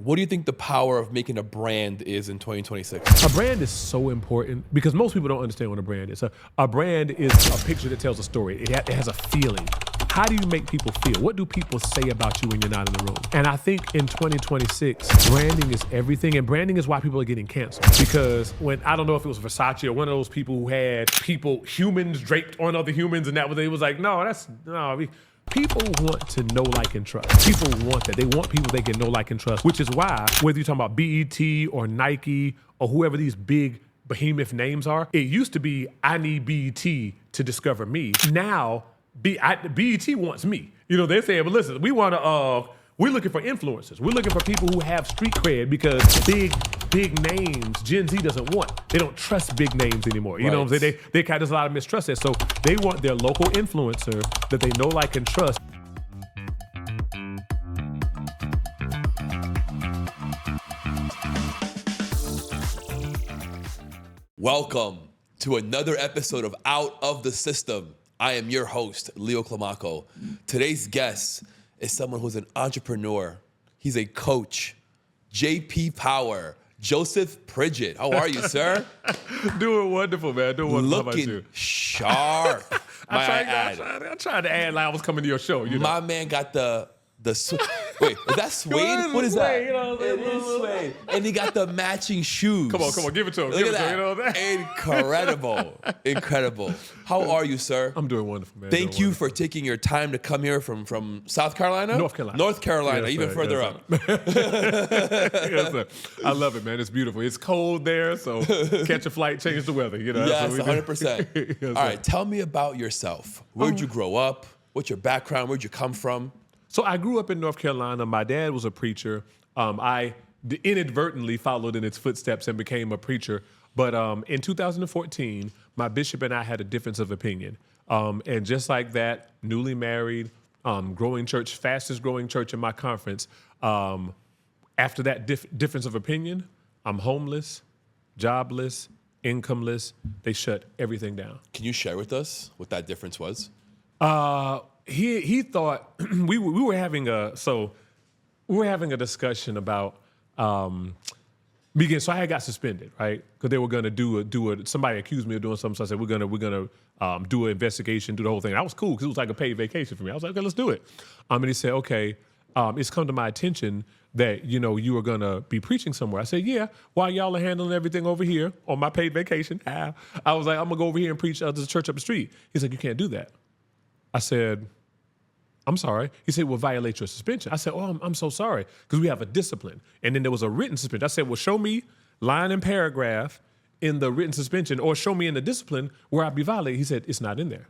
what do you think the power of making a brand is in 2026? A brand is so important because most people don't understand what a brand is. A brand is a picture that tells a story. It has a feeling. How do you make people feel? What do people say about you when you're not in the room? And I think in 2026, branding is everything. And branding is why people are getting canceled. Because I don't know if it was Versace or one of those people who had humans draped on other humans, and it was like, people want to know, like, and trust. People want that. They want people they can know, like, and trust, which is why, whether you're talking about BET or Nike or whoever these big behemoth names are, it used to be, I need BET to discover me. Now, BET wants me. They're saying, but listen, we're looking for influencers. We're looking for people who have street cred because big names, Gen Z doesn't want. They don't trust big names anymore. You know what I'm saying? There's a lot of mistrust there. So they want their local influencer that they know, like, and trust. Welcome to another episode of Out of the System. I am your host, Leo Climaco. Today's guest is someone who's an entrepreneur. He's a coach. JP Power. Joseph Pridgen. How are you, sir? Doing wonderful, man. Doing wonderful. How about you? Looking sharp. I tried to add like I was coming to your show. My man got the wait, is that suede? What is that? It is suede. And he got the matching shoes. Come on, give it to him. Look at that. Incredible. How are you, sir? I'm doing wonderful, man. Thank you for taking your time to come here from South Carolina? North Carolina, yes, even further up. Yes, sir. I love it, man. It's beautiful. It's cold there, so catch a flight, change the weather. Yes, 100%. Yes, all right, tell me about yourself. Where'd you grow up? What's your background? Where'd you come from? So I grew up in North Carolina. My dad was a preacher. I inadvertently followed in its footsteps and became a preacher. But in 2014, my bishop and I had a difference of opinion. And just like that, newly married, growing church, fastest growing church in my conference. After that difference of opinion, I'm homeless, jobless, incomeless. They shut everything down. Can you share with us what that difference was? He thought we were having a discussion about so I had got suspended, right? Because they were gonna do it. Somebody accused me of doing something, so I said we're gonna do an investigation, do the whole thing. That was cool because it was like a paid vacation for me. I was like, okay, let's do it. And he said, okay, it's come to my attention that you were gonna be preaching somewhere. I said, yeah. While y'all are handling everything over here on my paid vacation, I was like, I'm gonna go over here and preach. There's a church up the street. He's like, you can't do that. I said, I'm sorry. He said, well, violate your suspension. I said, oh, I'm so sorry, because we have a discipline. And then there was a written suspension. I said, well, show me line and paragraph in the written suspension, or show me in the discipline where I'd be violated. He said, it's not in there.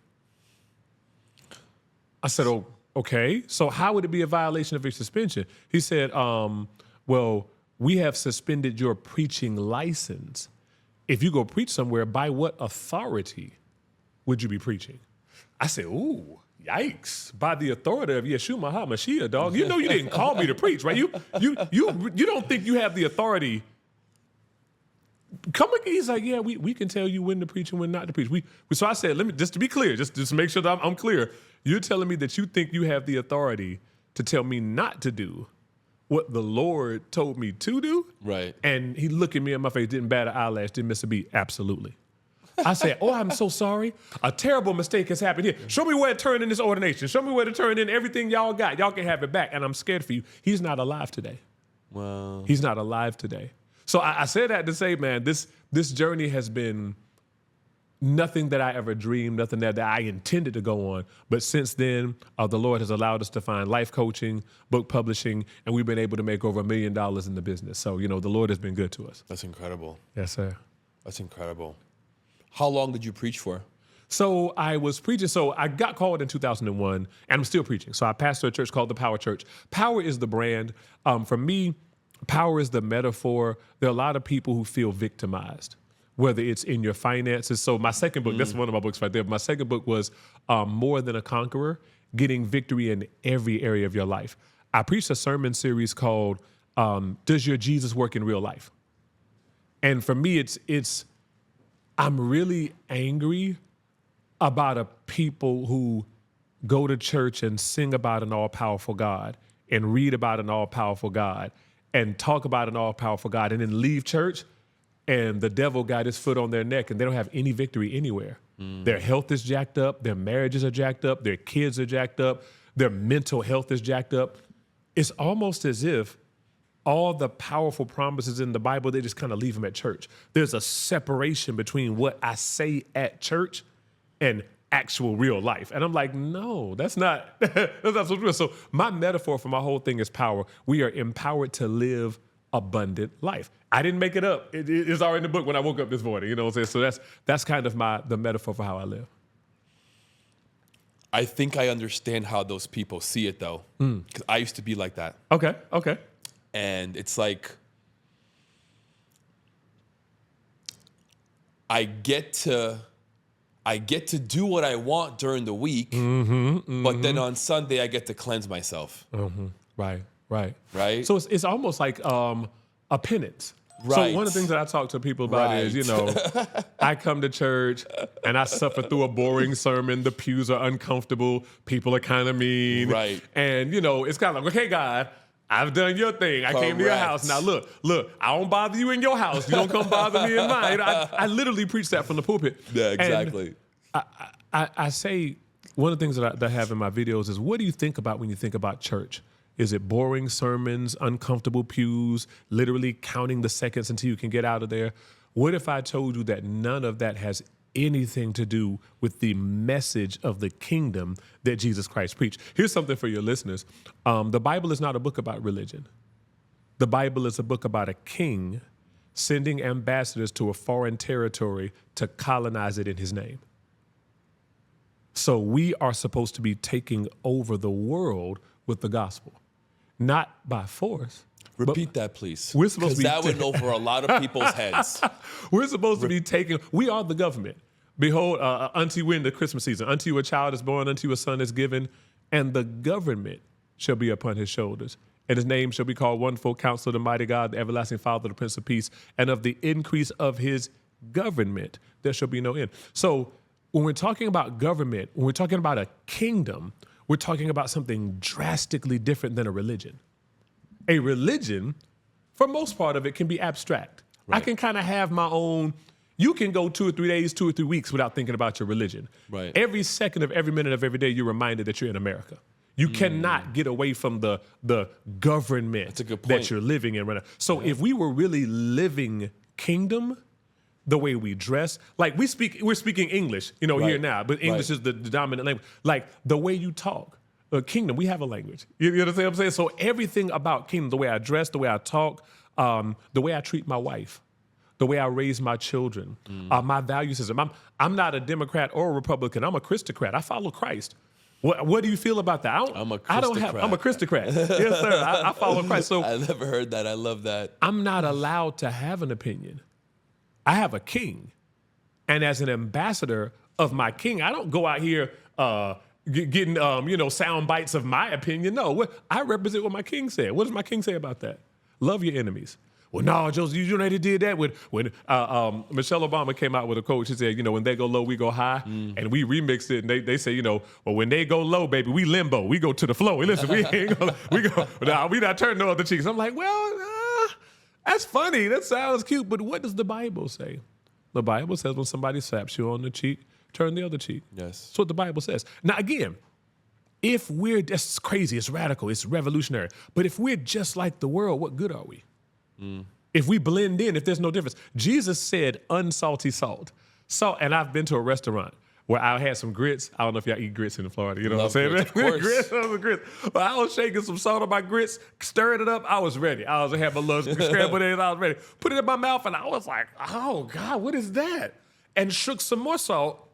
I said, oh, okay. So how would it be a violation of your suspension? He said, well, we have suspended your preaching license. If you go preach somewhere, by what authority would you be preaching? I said, ooh, yikes. By the authority of Yeshua HaMashiach, dog. You didn't call me to preach, right? You don't think you have the authority. He's like, yeah, we can tell you when to preach and when not to preach. So I said, let me, just to be clear, just to make sure that I'm clear, you're telling me that you think you have the authority to tell me not to do what the Lord told me to do? Right. And he looked at me in my face, didn't bat an eyelash, didn't miss a beat. Absolutely. I said, oh, I'm so sorry. A terrible mistake has happened here. Show me where to turn in this ordination. Show me where to turn in everything y'all got. Y'all can have it back. And I'm scared for you. He's not alive today. Wow. He's not alive today. So I said that to say, man, this journey has been nothing that I ever dreamed, nothing that I intended to go on. But since then, the Lord has allowed us to find life coaching, book publishing, and we've been able to make over $1 million in the business. So, the Lord has been good to us. That's incredible. Yes, sir. That's incredible. How long did you preach for? So I was preaching. So I got called in 2001, and I'm still preaching. So I pastor a church called the Power Church. Power is the brand. For me, power is the metaphor. There are a lot of people who feel victimized, whether it's in your finances. So my second book, that's one of my books right there. My second book was More Than a Conqueror, Getting Victory in Every Area of Your Life. I preached a sermon series called Does Your Jesus Work in Real Life? And for me, I'm really angry about a people who go to church and sing about an all-powerful God and read about an all-powerful God and talk about an all-powerful God and then leave church and the devil got his foot on their neck and they don't have any victory anywhere. Their health is jacked up, their marriages are jacked up, their kids are jacked up, their mental health is jacked up. It's almost as if all the powerful promises in the Bible, they just kind of leave them at church. There's a separation between what I say at church and actual real life. And I'm like, no, that's not what's real. So my metaphor for my whole thing is power. We are empowered to live abundant life. I didn't make it up. It's already in the book when I woke up this morning. You know what I'm saying? So that's kind of the metaphor for how I live. I think I understand how those people see it though, because I used to be like that. Okay. And it's like, I get to do what I want during the week, but then on Sunday I get to cleanse myself. Right. So it's almost like a penance. Right. So one of the things that I talk to people about is, I come to church and I suffer through a boring sermon. The pews are uncomfortable. People are kind of mean. Right. And, it's kind of like, okay, God, I've done your thing. I came to your house. Now, look, I don't bother you in your house. You don't come bother me in mine. I literally preach that from the pulpit. Yeah, exactly. And I say, one of the things that I have in my videos is, what do you think about when you think about church? Is it boring sermons, uncomfortable pews, literally counting the seconds until you can get out of there? What if I told you that none of that has anything to do with the message of the kingdom that Jesus Christ preached? Here's something for your listeners. The Bible is not a book about religion. The Bible is a book about a king sending ambassadors to a foreign territory to colonize it in his name. So we are supposed to be taking over the world with the gospel. Not by force. Repeat that, please. We're supposed to be that went over a lot of people's heads. We're supposed to be we are the government. Behold, unto you in the Christmas season, unto you a child is born, unto you a son is given, and the government shall be upon his shoulders. And his name shall be called Wonderful Counselor, the Mighty God, the Everlasting Father, the Prince of Peace, and of the increase of his government there shall be no end. So when we're talking about government, when we're talking about a kingdom, we're talking about something drastically different than a religion. A religion, for most part of it, can be abstract. Right. I can kind of have my own. You can go 2 or 3 days, 2 or 3 weeks without thinking about your religion. Right. Every second of every minute of every day, you're reminded that you're in America. You cannot get away from the government that you're living in right now. So if we were really living kingdom, the way we dress, like we're speaking English, here now, but English is the dominant language. Like the way you talk, kingdom, we have a language. You understand what I'm saying? So everything about kingdom, the way I dress, the way I talk, the way I treat my wife, the way I raise my children, my value system. I'm not a Democrat or a Republican. I'm a Christocrat. I follow Christ. What do you feel about that? I'm a Christocrat. Yes, sir. I follow Christ. So I never heard that. I love that. I'm not allowed to have an opinion. I have a king. And as an ambassador of my king, I don't go out here getting sound bites of my opinion. No, I represent what my king said. What does my king say about that? Love your enemies. Well, no, Joseph, they did that when Michelle Obama came out with a quote. She said, when they go low, we go high. And we remixed it, and they say, well, when they go low, baby, we limbo. We go to the flow. Listen, we not turning no other cheeks. I'm like, well, that's funny. That sounds cute. But what does the Bible say? The Bible says when somebody slaps you on the cheek, turn the other cheek. Yes. That's what the Bible says. Now, again, that's crazy, it's radical, it's revolutionary. But if we're just like the world, what good are we? If we blend in, if there's no difference. Jesus said unsalty salt. And I've been to a restaurant where I had some grits. I don't know if y'all eat grits in Florida. You know what I'm saying? Grits, of course. grits. But I was shaking some salt on my grits, stirring it up. I was ready. I was having a little scrambled eggs. I was ready. Put it in my mouth, and I was like, oh, God, what is that? And shook some more salt.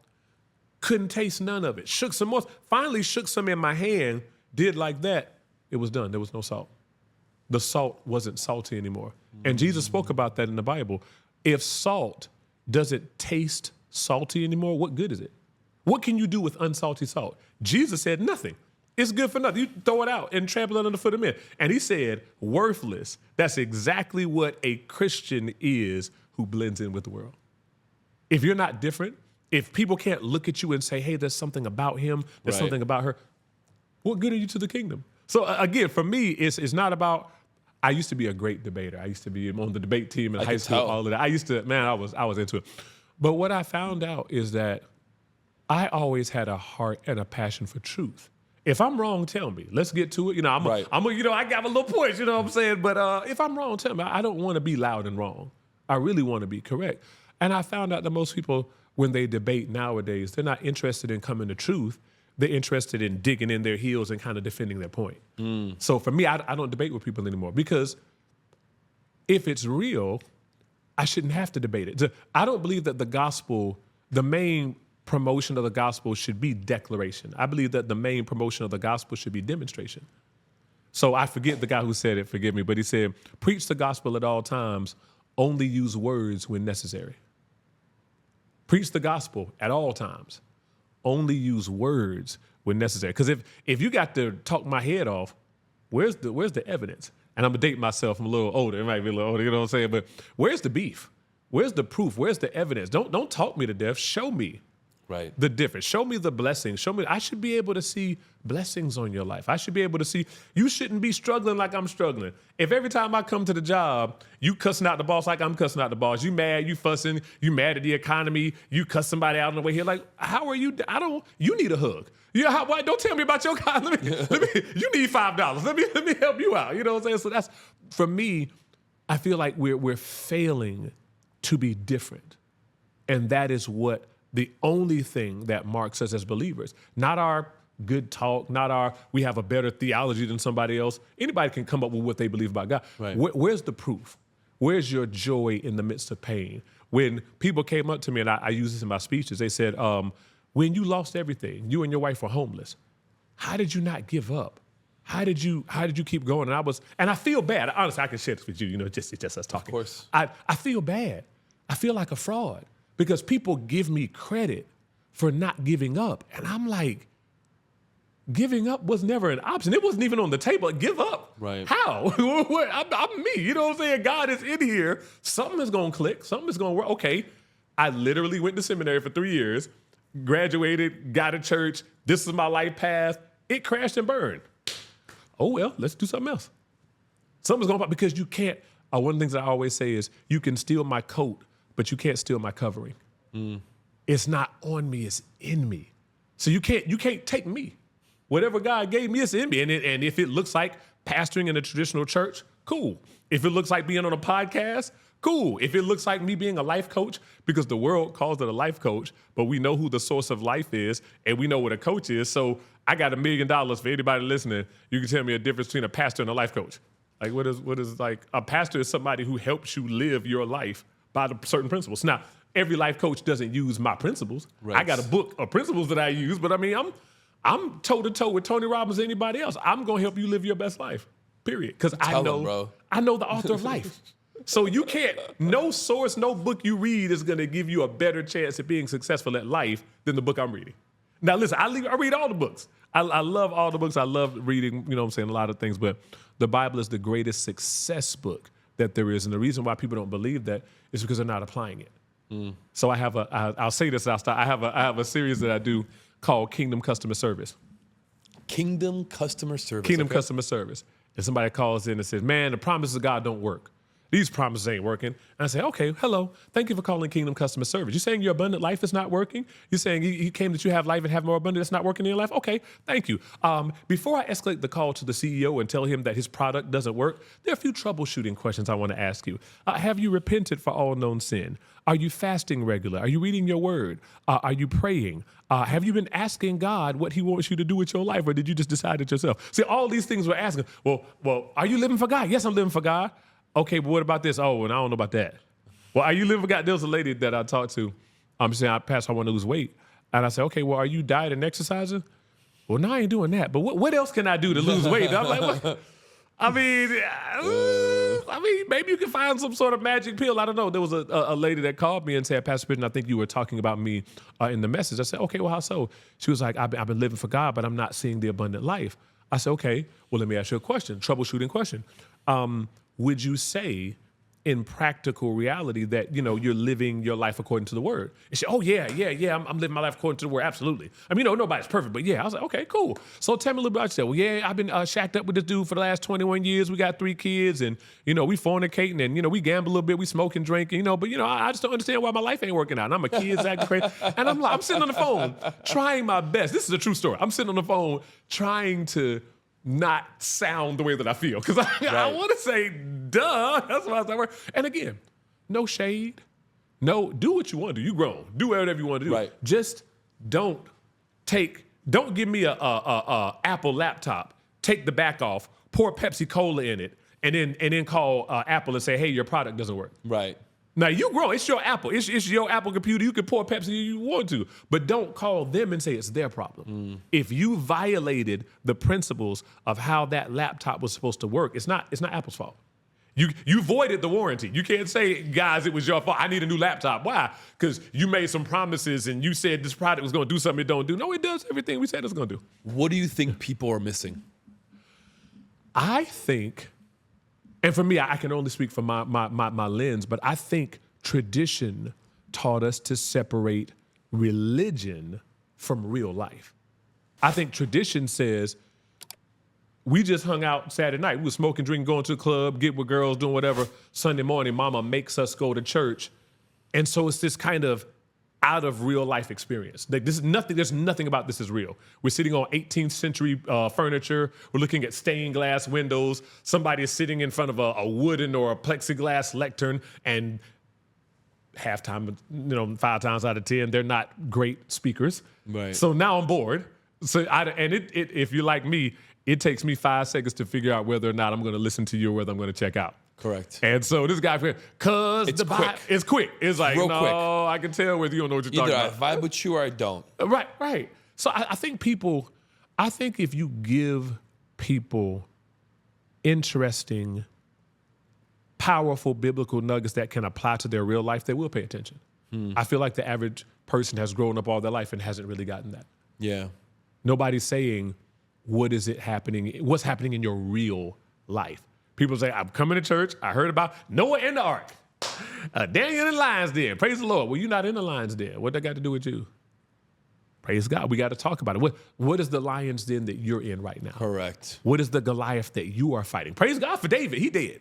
Couldn't taste none of it. Shook some more. Finally shook some in my hand. Did like that. It was done. There was no salt. The salt wasn't salty anymore. And Jesus spoke about that in the Bible. If salt doesn't taste salty anymore, what good is it? What can you do with unsalty salt? Jesus said nothing. It's good for nothing. You throw it out and trample it under the foot of men. And he said, worthless. That's exactly what a Christian is who blends in with the world. If you're not different, if people can't look at you and say, hey, there's something about him, there's something about her, what good are you to the kingdom? So again, for me, it's not about I used to be a great debater. I used to be on the debate team in high can school, tell. all of that. I used to, man, I was into it. But what I found out is that I always had a heart and a passion for truth. If I'm wrong, tell me. Let's get to it. You know, Right. I got a little points, you know what I'm saying? But if I'm wrong, tell me. I don't want to be loud and wrong. I really want to be correct. And I found out that most people, when they debate nowadays, they're not interested in coming to truth. They're interested in digging in their heels and kind of defending their point. So for me, I don't debate with people anymore because if it's real, I shouldn't have to debate it. I don't believe that the gospel, the main promotion of the gospel should be declaration. I believe that the main promotion of the gospel should be demonstration. So I forget the guy who said it, forgive me, but he said, preach the gospel at all times, only use words when necessary. Preach the gospel at all times, only use words when necessary. Because if you got to talk my head off, where's the evidence? And I'm gonna date myself. I'm a little older. It might be a little older. You know what I'm saying? But where's the beef? Where's the proof? Where's the evidence? Don't talk me to death. Show me Right. the difference. Show me the blessings. Show me. I should be able to see blessings on your life. I should be able to see. You shouldn't be struggling like I'm struggling. If every time I come to the job, you cussing out the boss like I'm cussing out the boss, you mad, you fussing, you mad at the economy, you cuss somebody out on the way here. Like, how are you? You need a hug. Yeah, why? Don't tell me about your car. You need $5. Let me help you out. You know what I'm saying? So that's, for me, I feel like we're failing to be different. And that is what the only thing that marks us as believers. Not our good talk, not our, we have a better theology than somebody else. Anybody can come up with what they believe about God. Right. Where's the proof? Where's your joy in the midst of pain? When people came up to me, and I use this in my speeches, they said, when you lost everything, you and your wife were homeless, how did you not give up? How did you keep going? And I feel bad. Honestly, I can share this with you. You know, it's just us talking. Of course. I feel bad. I feel like a fraud because people give me credit for not giving up. And I'm like, giving up was never an option. It wasn't even on the table. Give up. Right. How? I'm me. You know what I'm saying? God is in here. Something is going to click. Something is going to work. Okay. I literally went to seminary for 3 years, graduated, got a church. This is my life path. It crashed and burned. Oh, well, let's do something else. Something's going to, because you can't, one of the things that I always say is you can steal my coat, but you can't steal my covering. It's not on me, it's in me. So you can't take me. Whatever God gave me, it's in me. And if it looks like pastoring in a traditional church, cool. If it looks like being on a podcast, cool. If it looks like me being a life coach, because the world calls it a life coach, but we know who the source of life is, and we know what a coach is. So I got $1 million for anybody listening. You can tell me a difference between a pastor and a life coach. Like what is like a pastor is somebody who helps you live your life by the certain principles. Now, every life coach doesn't use my principles. Right. I got a book of principles that I use, but I mean, I'm toe to toe with Tony Robbins or anybody else. I'm gonna help you live your best life. Period. Because I know the author of life. So you can't, no source, no book you read is gonna give you a better chance at being successful at life than the book I'm reading. Now listen, I read all the books. I love all the books. I love reading, you know what I'm saying, a lot of things, but the Bible is the greatest success book that there is. And the reason why people don't believe that is because they're not applying it. So I'll say this, I'll stop. I have a series that I do called Kingdom Customer Service. Kingdom Customer Service. Kingdom okay. Customer Service. And somebody calls in and says, man, the promises of God don't work. These promises ain't working. And I say, okay, hello. Thank you for calling Kingdom Customer Service. You're saying your abundant life is not working? You're saying he came that you have life and have more abundant that's not working in your life? Okay, thank you. Before I escalate the call to the CEO and tell him that his product doesn't work, there are a few troubleshooting questions I want to ask you. Have you repented for all known sin? Are you fasting regular? Are you reading your word? Are you praying? Have you been asking God what he wants you to do with your life, or did you just decide it yourself? See, all these things we're asking. Well, are you living for God? Yes, I'm living for God. Okay, but what about this? Oh, and I don't know about that. Well, are you living for God? There was a lady that I talked to. I'm saying, Pastor, I want to lose weight. And I said, okay, well, are you dieting and exercising? Well, no, I ain't doing that. But what else can I do to lose weight? I'm like, what? I mean, maybe you can find some sort of magic pill. I don't know. There was a lady that called me and said, Pastor Pridgen, I think you were talking about me in the message. I said, okay, well, how so? She was like, I've been living for God, but I'm not seeing the abundant life. I said, okay, well, let me ask you a question, troubleshooting question. Would you say in practical reality that, you're living your life according to the word. And she, oh, yeah, I'm living my life according to the word, absolutely. I mean, nobody's perfect, but yeah, I was like, okay, cool. So tell me a little bit about yourself. Well, yeah, I've been shacked up with this dude for the last 21 years. We got 3 kids, and, we fornicating, and, we gamble a little bit, we smoke and drink, but, I just don't understand why my life ain't working out. And I'm a kid's acting crazy. And I'm sitting on the phone trying my best. This is a true story. I'm sitting on the phone trying to not sound the way that I feel. Because I want to say, duh, that's why I was like, and again, no shade. No, do what you want to do. You grown. Do whatever you want to do. Right. Just don't give me a Apple laptop, take the back off, pour Pepsi Cola in it, and then call Apple and say, hey, your product doesn't work. Right. Now, you grow. It's your Apple. It's your Apple computer. You can pour Pepsi if you want to. But don't call them and say it's their problem. If you violated the principles of how that laptop was supposed to work, it's not Apple's fault. You voided the warranty. You can't say, guys, it was your fault. I need a new laptop. Why? Because you made some promises and you said this product was going to do something it don't do. No, it does everything we said it's going to do. What do you think people are missing? I think, and for me, I can only speak from my lens, but I think tradition taught us to separate religion from real life. I think tradition says, we just hung out Saturday night. We were smoking, drinking, going to the club, get with girls, doing whatever. Sunday morning, mama makes us go to church. And so it's this kind of out of real life experience. Like there's nothing about this is real. We're sitting on 18th century furniture. We're looking at stained glass windows. Somebody is sitting in front of a wooden or a plexiglass lectern, and halftime, 5 times out of 10, they're not great speakers. Right. So now I'm bored. So if you're like me, it takes me 5 seconds to figure out whether or not I'm going to listen to you or whether I'm going to check out. Correct. And so this guy, because it's quick. It's quick. It's like, real quick. I can tell whether you don't know what you're talking about. Either I vibe with you or I don't. Right. So I think if you give people interesting, powerful biblical nuggets that can apply to their real life, they will pay attention. I feel like the average person has grown up all their life and hasn't really gotten that. Yeah. Nobody's saying, what's happening in your real life? People say, I'm coming to church. I heard about Noah and the ark. Daniel in the lion's den. Praise the Lord. Well, you're not in the lion's den. What that got to do with you? Praise God. We got to talk about it. What is the lion's den that you're in right now? Correct. What is the Goliath that you are fighting? Praise God for David. He did.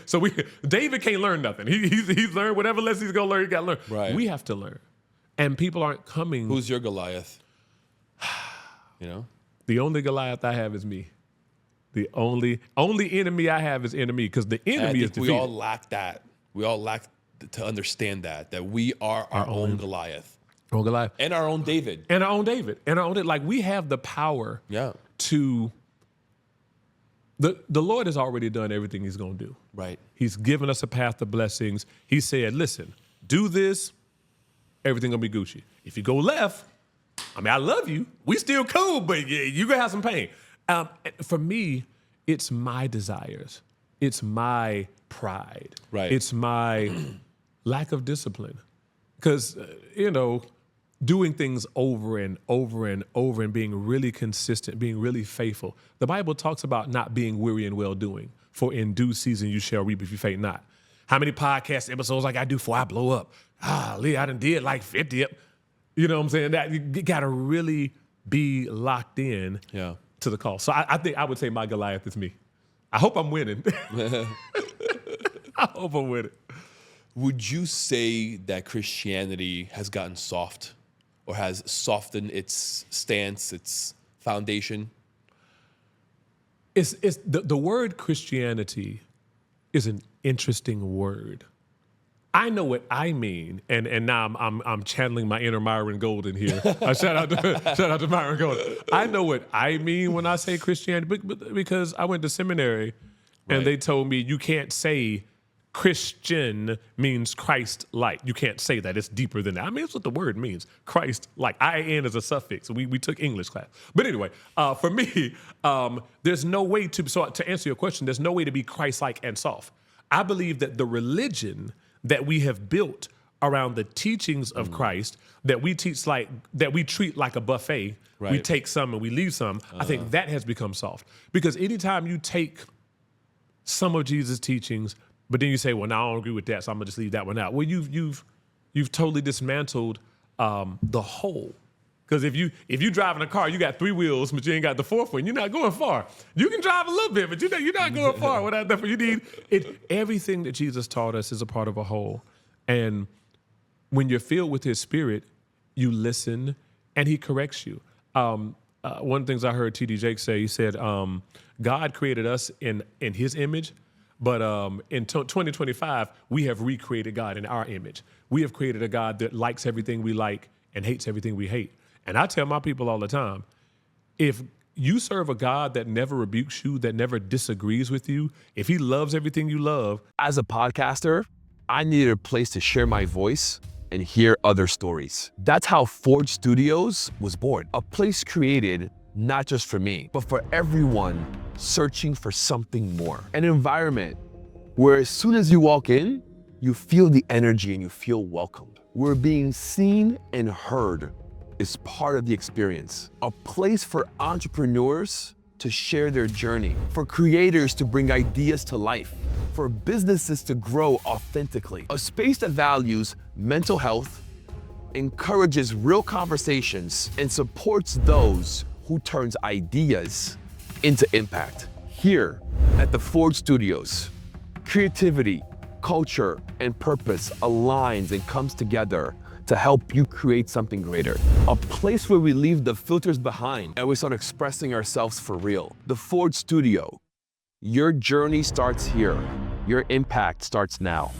So David can't learn nothing. He's learned whatever lessons he's going to learn, he got to learn. Right. We have to learn. And people aren't coming. Who's your Goliath? The only Goliath I have is me. The only enemy I have is enemy, because the enemy is defeated. We all lack that. We all lack to understand that we are our own Goliath. Our own Goliath. And our own David. Like we have the power to, the Lord has already done everything he's going to do. Right. He's given us a path of blessings. He said, listen, do this, everything going to be Gucci. If you go left, I love you. We still cool, but you're going to have some pain. For me, it's my desires. It's my pride. Right. It's my lack of discipline. Because, doing things over and over and over and being really consistent, being really faithful. The Bible talks about not being weary in well-doing, for in due season you shall reap if you faint not. How many podcast episodes I got to do before I blow up? Lee, I done did like 50. You know what I'm saying? That you got to really be locked in to the call. So I think I would say my Goliath is me. I hope I'm winning. I hope I'm winning. Would you say that Christianity has gotten soft or has softened its stance, its foundation? It's the word Christianity is an interesting word. I know what I mean, and now I'm channeling my inner Myron Golden here. Shout out to Myron Golden. I know what I mean when I say Christianity, because I went to seminary, and they told me you can't say Christian means Christ-like. You can't say that. It's deeper than that. I mean, that's what the word means. Christ-like. I-N is a suffix. We took English class. But anyway, for me, there's no way to answer your question, there's no way to be Christ-like and soft. I believe that the religion that we have built around the teachings of Christ, that we treat like a buffet, we take some and we leave some, I think that has become soft. Because anytime you take some of Jesus' teachings But then you say, well, now I don't agree with that, so I'm gonna just leave that one out. Well, you've totally dismantled the whole. Because if you drive in a car, you got 3 wheels, but you ain't got the 4th one, you're not going far. You can drive a little bit, but you're not going far without that. You need it. Everything that Jesus taught us is a part of a whole. And when you're filled with his spirit, you listen and he corrects you. One of the things I heard T.D. Jakes say, he said, God created us in his image, but in 2025, we have recreated God in our image. We have created a God that likes everything we like and hates everything we hate. And I tell my people all the time, if you serve a God that never rebukes you, that never disagrees with you, if he loves everything you love. As a podcaster, I needed a place to share my voice and hear other stories. That's how Forge Studios was born. A place created not just for me, but for everyone searching for something more. An environment where as soon as you walk in, you feel the energy and you feel welcomed. Where being seen and heard is part of the experience. A place for entrepreneurs to share their journey, for creators to bring ideas to life, for businesses to grow authentically. A space that values mental health, encourages real conversations, and supports those who turns ideas into impact. Here at the Forge Studios, creativity, culture, and purpose aligns and comes together to help you create something greater. A place where we leave the filters behind and we start expressing ourselves for real. The Forge Studio. Your journey starts here. Your impact starts now.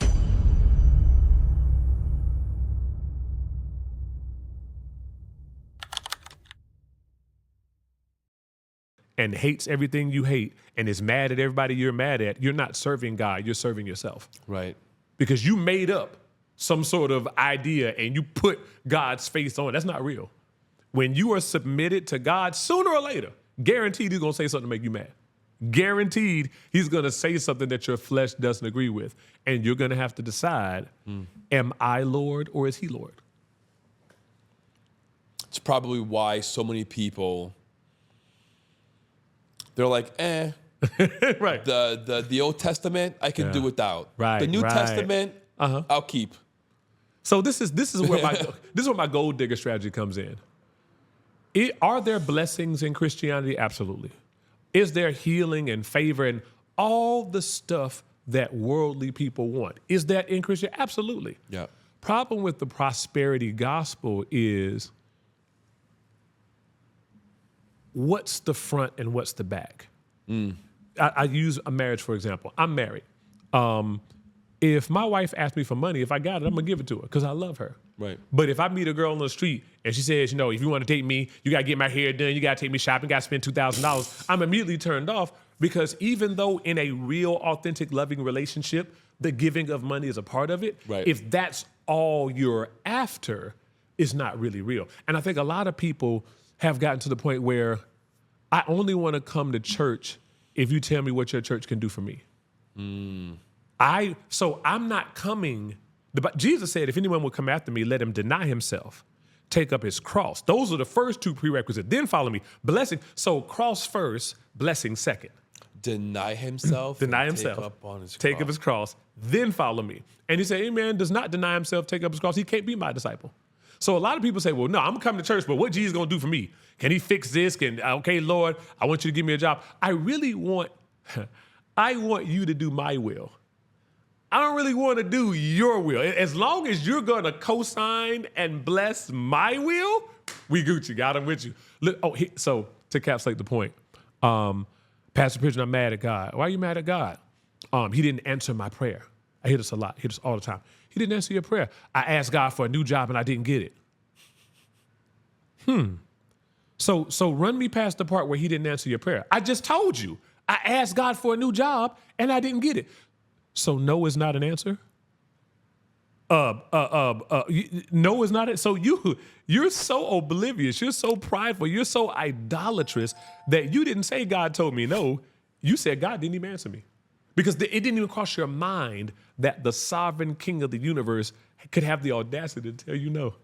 And hates everything you hate and is mad at everybody you're mad at, you're not serving God, you're serving yourself. Right. Because you made up some sort of idea and you put God's face on it. That's not real. When you are submitted to God, sooner or later, guaranteed he's gonna say something to make you mad. Guaranteed he's gonna say something that your flesh doesn't agree with. And you're gonna have to decide, am I Lord or is he Lord? It's probably why so many people, they're like, Right. The Old Testament, I can do without. Right, The New right. Testament, I'll keep. So this is where my gold digger strategy comes in. Are there blessings in Christianity? Absolutely. Is there healing and favor and all the stuff that worldly people want? Is that in Christianity? Absolutely. Yeah. Problem with the prosperity gospel is what's the front and what's the back? I use a marriage, for example. I'm married. If my wife asks me for money, if I got it, I'm gonna give it to her because I love her. Right. But if I meet a girl on the street and she says, you know, if you want to date me, you gotta get my hair done, you gotta take me shopping, gotta spend $2,000, I'm immediately turned off because even though in a real, authentic, loving relationship, the giving of money is a part of it, Right. if that's all you're after, it's not really real. And I think a lot of people have gotten to the point where I only want to come to church if you tell me what your church can do for me. So I'm not coming. Jesus said, if anyone will come after me, let him deny himself, take up his cross. Those are the first 2 prerequisites. Then follow me. Blessing. So cross first, blessing second. Deny himself. Deny and himself. Take up on his Take cross. up his cross. Then follow me. And he said, any man does not deny himself, take up his cross. He can't be my disciple. So a lot of people say, well, no, I'm coming to church, but what Jesus gonna do for me? Can he fix this? Okay, Lord, I want you to give me a job. I want you to do my will. I don't really want to do your will. As long as you're gonna co-sign and bless my will, we Gucci, got him with you. Look, so to encapsulate the point, Pastor Pridgen, I'm mad at God. Why are you mad at God? He didn't answer my prayer. I hear this a lot, I hear this all the time. He didn't answer your prayer. I asked God for a new job and I didn't get it. So run me past the part where he didn't answer your prayer. I just told you. I asked God for a new job and I didn't get it. So no is not an answer? No is not it. So you're so oblivious, you're so prideful, you're so idolatrous that you didn't say God told me no. You said God didn't even answer me. Because it didn't even cross your mind that the sovereign king of the universe could have the audacity to tell you no.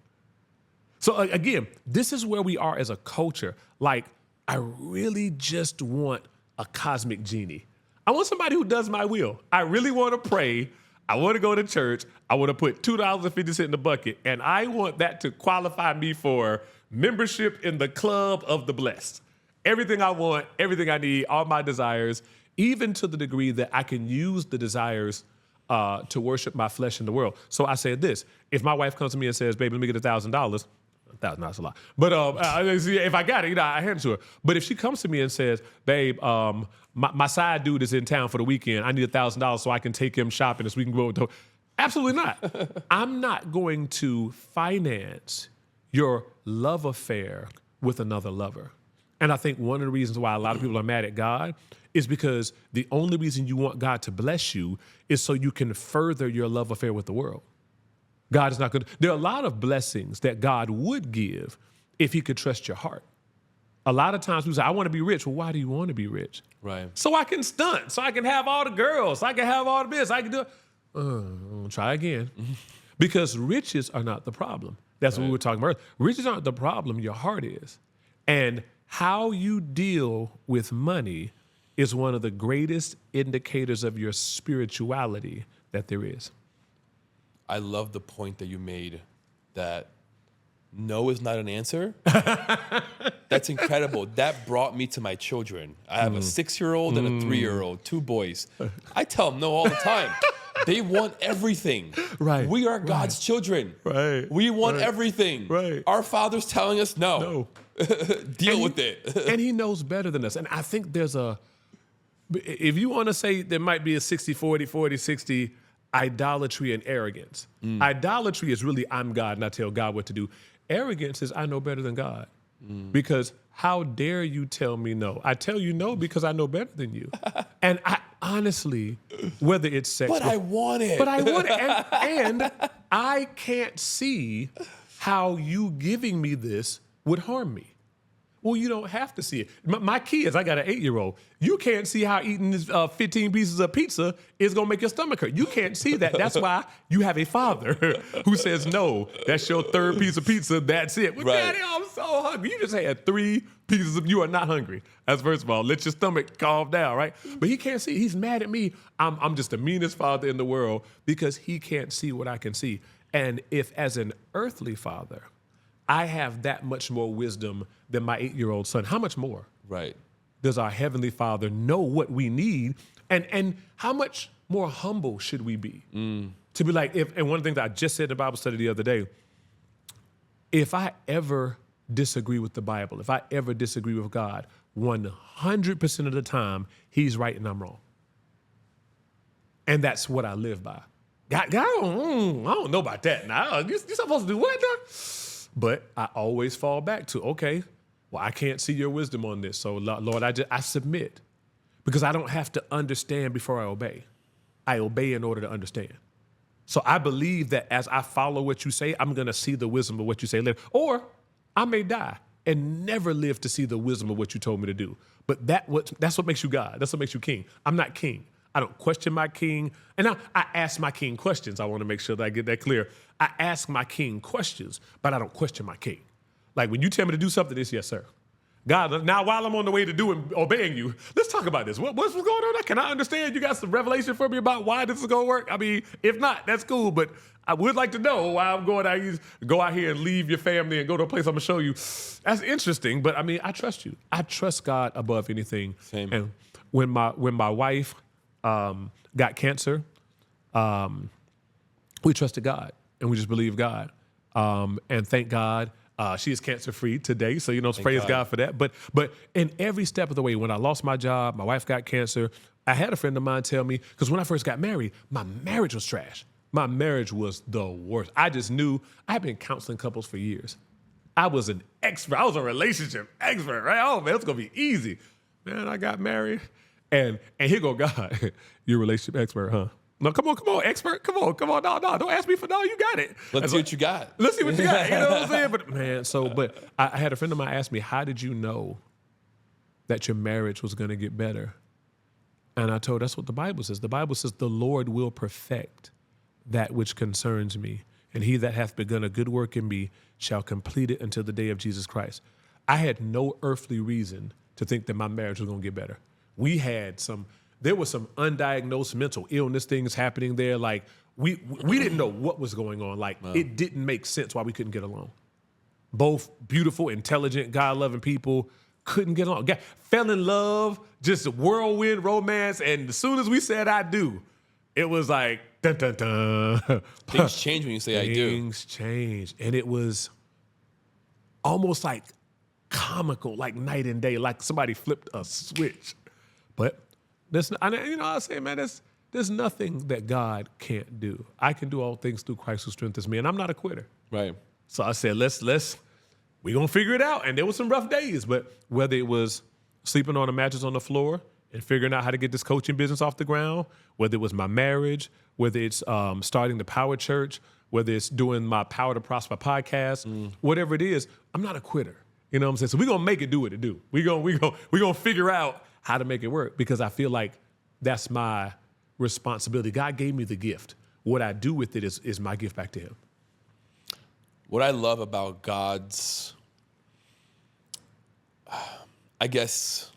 So again, this is where we are as a culture. Like, I really just want a cosmic genie. I want somebody who does my will. I really want to pray. I want to go to church. I want to put $2.50 in the bucket, and I want that to qualify me for membership in the club of the blessed. Everything I want, everything I need, all my desires, even to the degree that I can use the desires to worship my flesh in the world. So I said this: if my wife comes to me and says, "Baby, let me get $1,000," $1,000 is a lot, but if I got it, I hand it to her. But if she comes to me and says, "Babe, my side dude is in town for the weekend. I need $1,000 so I can take him shopping so we can go," absolutely not. I'm not going to finance your love affair with another lover. And I think one of the reasons why a lot of people are mad at God is because the only reason you want God to bless you is so you can further your love affair with the world. God is not going to. There are a lot of blessings that God would give if he could trust your heart. A lot of times people say, "I want to be rich." Well, why do you want to be rich? Right. So I can stunt, so I can have all the girls, so I can have all the this, I can do it. Try again. Because riches are not the problem. That's what we were talking about. Riches aren't the problem, your heart is. And how you deal with money is one of the greatest indicators of your spirituality that there is. I love the point that you made that no is not an answer. That's incredible. That brought me to my children. I have a 6-year-old and a 3-year-old, 2 boys. I tell them no all the time. They want everything. Right. We are God's children. Right. We want everything. Right. Our Father's telling us no. Deal with it. And he knows better than us. And I think there's if you want to say there might be a 60-40, 40-60 idolatry and arrogance. Idolatry is really I'm God and I tell God what to do. Arrogance is I know better than God. Because how dare you tell me no? I tell you no because I know better than you. And I honestly, whether it's sex. But I want it. But I want it. And I can't see how you giving me this would harm me. Well, you don't have to see it. My kids, I got an 8-year-old. You can't see how eating this 15 pieces of pizza is going to make your stomach hurt. You can't see that. That's why you have a father who says, no, that's your 3rd piece of pizza. That's it. Well, Right. Daddy, I'm so hungry. You just had 3 pieces of, you are not hungry. That's first of all, let your stomach calm down, right? But he can't see. He's mad at me. I'm just the meanest father in the world because he can't see what I can see. And if as an earthly father, I have that much more wisdom than my 8-year-old son, how much more? Right. Does our Heavenly Father know what we need? And how much more humble should we be? To be like, and one of the things I just said in the Bible study the other day, if I ever disagree with the Bible, if I ever disagree with God, 100% of the time, he's right and I'm wrong. And that's what I live by. God, I don't know about that. Now, you're supposed to do what now? But I always fall back to, okay, well, I can't see your wisdom on this. So, Lord, I submit because I don't have to understand before I obey. I obey in order to understand. So I believe that as I follow what you say, I'm going to see the wisdom of what you say later. Or I may die and never live to see the wisdom of what you told me to do. But that's what makes you God. That's what makes you king. I'm not king. I don't question my king. And now I ask my king questions. I want to make sure that I get that clear. I ask my king questions, but I don't question my king. Like when you tell me to do something, it's yes, sir. God, now while I'm on the way to doing, obeying you, let's talk about this. What's going on? Can I understand? You got some revelation for me about why this is going to work? I mean, if not, that's cool, but I would like to know why I'm going out, go out here and leave your family and go to a place I'm going to show you. That's interesting, but I mean, I trust you. I trust God above anything. Same. And when my wife got cancer, we trusted God and we just believed God. And thank God she is cancer-free today. So, praise God for that. But in every step of the way, when I lost my job, my wife got cancer, I had a friend of mine tell me, because when I first got married, my marriage was trash. My marriage was the worst. I just knew I had been counseling couples for years. I was an expert. I was a relationship expert, right? Oh, man, it's going to be easy. Man, I got married. And here go God. You're a relationship expert, huh? No, come on, expert. Come on. No, don't ask me no, you got it. Let's see what you got. Let's see what you got. You know what I'm saying? But man, but I had a friend of mine ask me, how did you know that your marriage was going to get better? And I told her, that's what the Bible says. The Bible says the Lord will perfect that which concerns me. And he that hath begun a good work in me shall complete it until the day of Jesus Christ. I had no earthly reason to think that my marriage was going to get better. We had some there was some undiagnosed mental illness things happening there. Like we didn't know what was going on. Like it didn't make sense why we couldn't get along. Both beautiful, intelligent, God-loving people couldn't get along. Fell in love, just a whirlwind romance, and as soon as we said I do, it was like dun dun dun. Things change when you say I do. Things change, and it was almost like comical, like night and day, like somebody flipped a switch. But I say, man, there's nothing that God can't do. I can do all things through Christ who strengthens me, and I'm not a quitter. Right. So I said, we're gonna figure it out. And there were some rough days, but whether it was sleeping on a mattress on the floor and figuring out how to get this coaching business off the ground, whether it was my marriage, whether it's starting the Power Church, whether it's doing my Power to Prosper podcast, whatever it is, I'm not a quitter. You know what I'm saying? So we're gonna make it do what it do. We're gonna figure out how to make it work, because I feel like that's my responsibility. God gave me the gift. What I do with it is my gift back to him. What I love about God's, I guess,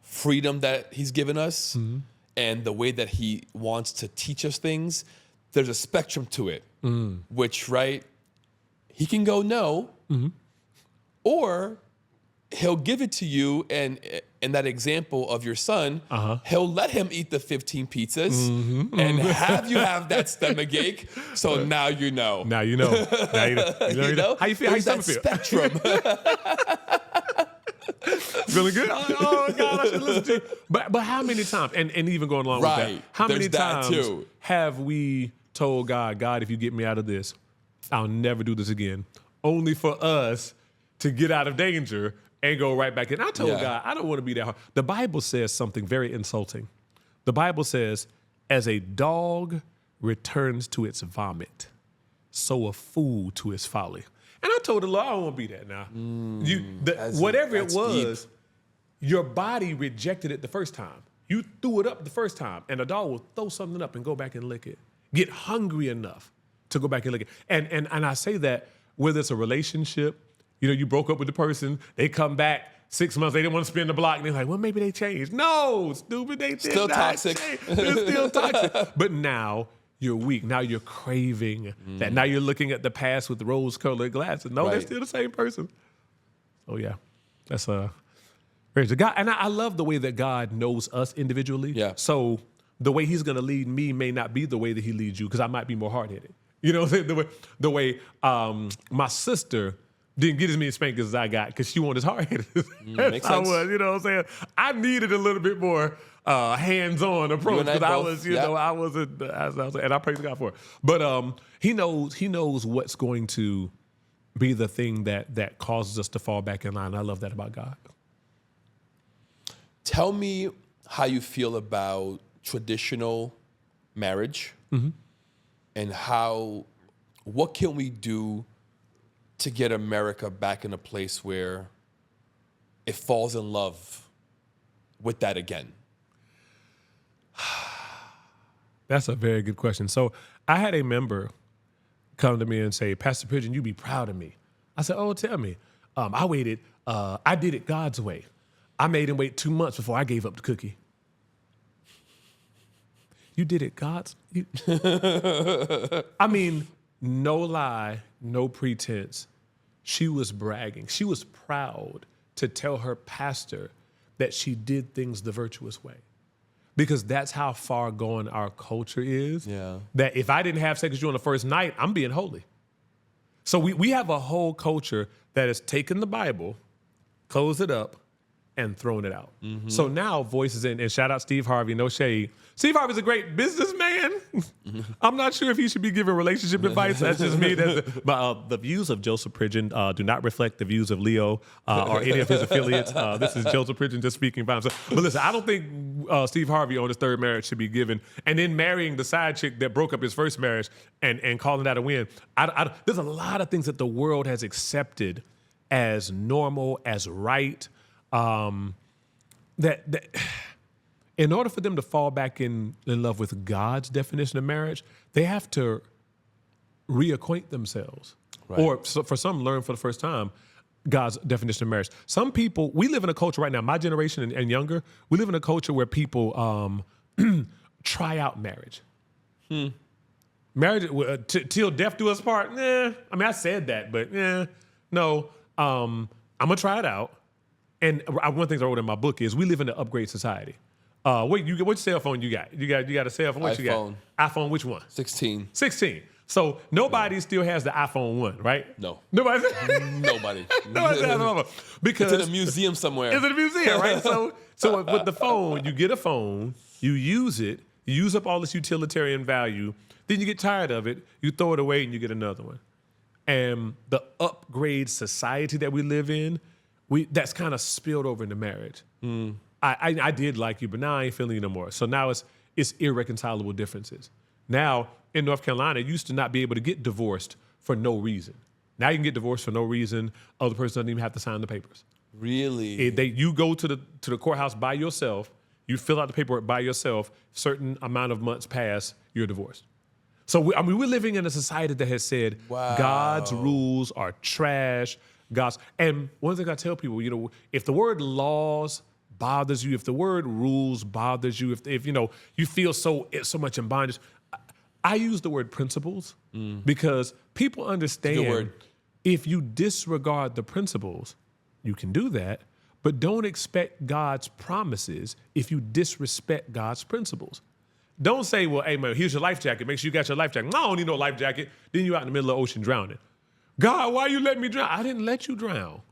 freedom that he's given us and the way that he wants to teach us things, there's a spectrum to it, which, right, he can go no, or he'll give it to you, and in that example of your son, he'll let him eat the 15 pizzas and have you have that stomach ache. So now you know. Now you know. Now you know. You know? How you feel? How you There's feel? that spectrum. Feeling good? Oh God, I should listen to you. But how many times, and even going along with that, how many times have we told God, if you get me out of this, I'll never do this again, only for us to get out of danger and go right back in. I told God, I don't want to be that hard. The Bible says something very insulting. The Bible says, as a dog returns to its vomit, so a fool to his folly. And I told the Lord, I don't want to be that now. Whatever it was, your body rejected it the first time. You threw it up the first time, and a dog will throw something up and go back and lick it. Get hungry enough to go back and lick it. And I say that whether it's a relationship, you broke up with the person, they come back 6 months, they didn't want to spin the block, and they're like, well, maybe they changed. No, stupid, they did still not toxic. change. They're still toxic. But now you're weak. Now you're craving that. Now you're looking at the past with rose-colored glasses. No, they're still the same person. Oh, yeah. That's praise to God. And I love the way that God knows us individually. Yeah. So the way he's going to lead me may not be the way that he leads you, because I might be more hard-headed. You know what I'm saying? The way my sister didn't get as many spankings as I got because she wanted as hard-headed as I was. You know what I'm saying? I needed a little bit more hands-on approach, because I was, I wasn't, and I praise God for it. But he knows what's going to be the thing that causes us to fall back in line. I love that about God. Tell me how you feel about traditional marriage and what can we do to get America back in a place where it falls in love with that again? That's a very good question. So I had a member come to me and say, Pastor Pridgen, you be proud of me. I said, oh, tell me. I did it God's way. I made him wait 2 months before I gave up the cookie. You did it God's way? I mean, no lie, no pretense. She was bragging. She was proud to tell her pastor that she did things the virtuous way. Because that's how far gone our culture is. Yeah. That if I didn't have sex with you on the first night, I'm being holy. So we have a whole culture that has taken the Bible, closed it up, and thrown it out. So now voices in, and shout out Steve Harvey, no shade. Steve Harvey's a great businessman. I'm not sure if he should be giving relationship advice. That's just me. But the views of Joseph Pridgen do not reflect the views of Leo or any of his affiliates. This is Joseph Pridgen just speaking by himself. But listen, I don't think Steve Harvey on his third marriage should be given. And then marrying the side chick that broke up his first marriage and calling that a win. There's a lot of things that the world has accepted as normal, as right, that in order for them to fall back in love with God's definition of marriage, they have to reacquaint themselves. Right. Or for some, learn for the first time. God's definition of marriage. Some people, we live in a culture right now, my generation and younger, we live in a culture where people try out marriage. Marriage, till death do us part, I mean, I said that, but no. I'm going to try it out. And one of the things I wrote in my book is we live in an upgrade society. Which cell phone you got? You got a cell phone? What iPhone. you got? iPhone, which one? 16. 16. So nobody still has the iPhone 1, right? No. Nobody. Nobody. Nobody has the because It's in a museum somewhere. it's in a museum, right? So with the phone, you get a phone, you use it, you use up all this utilitarian value, then you get tired of it, you throw it away, and you get another one. And the upgrade society that we live in, that's kind of spilled over into marriage. I did like you, but now I ain't feeling you no more. So now it's irreconcilable differences. Now, in North Carolina, you used to not be able to get divorced for no reason. Now you can get divorced for no reason. Other person doesn't even have to sign the papers. Really? You go to the courthouse by yourself, you fill out the paperwork by yourself, certain amount of months pass, you're divorced. So we're living in a society that has said God's rules are trash. And one thing I tell people, if the word laws bothers you, if the word rules bothers you, if you feel so much in bondage, I use the word principles because people understand if you disregard the principles, you can do that, but don't expect God's promises if you disrespect God's principles. Don't say, well, hey, man, here's your life jacket. Make sure you got your life jacket. No, I don't need no life jacket. Then you're out in the middle of the ocean drowning. God, why you let me drown? I didn't let you drown.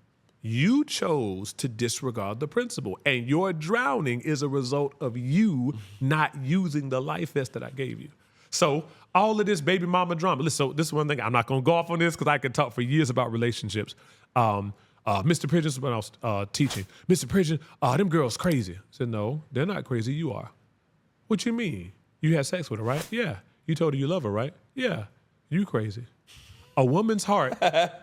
You chose to disregard the principle, and your drowning is a result of you not using the life vest that I gave you. So all of this baby mama drama. Listen, so this is one thing. I'm not going to go off on this because I could talk for years about relationships. Mr. Pridgen, when I was teaching, Mr. Pridgen, them girls crazy. I said, no, they're not crazy. You are. What you mean? You had sex with her, right? Yeah. You told her you love her, right? Yeah. You crazy. A woman's heart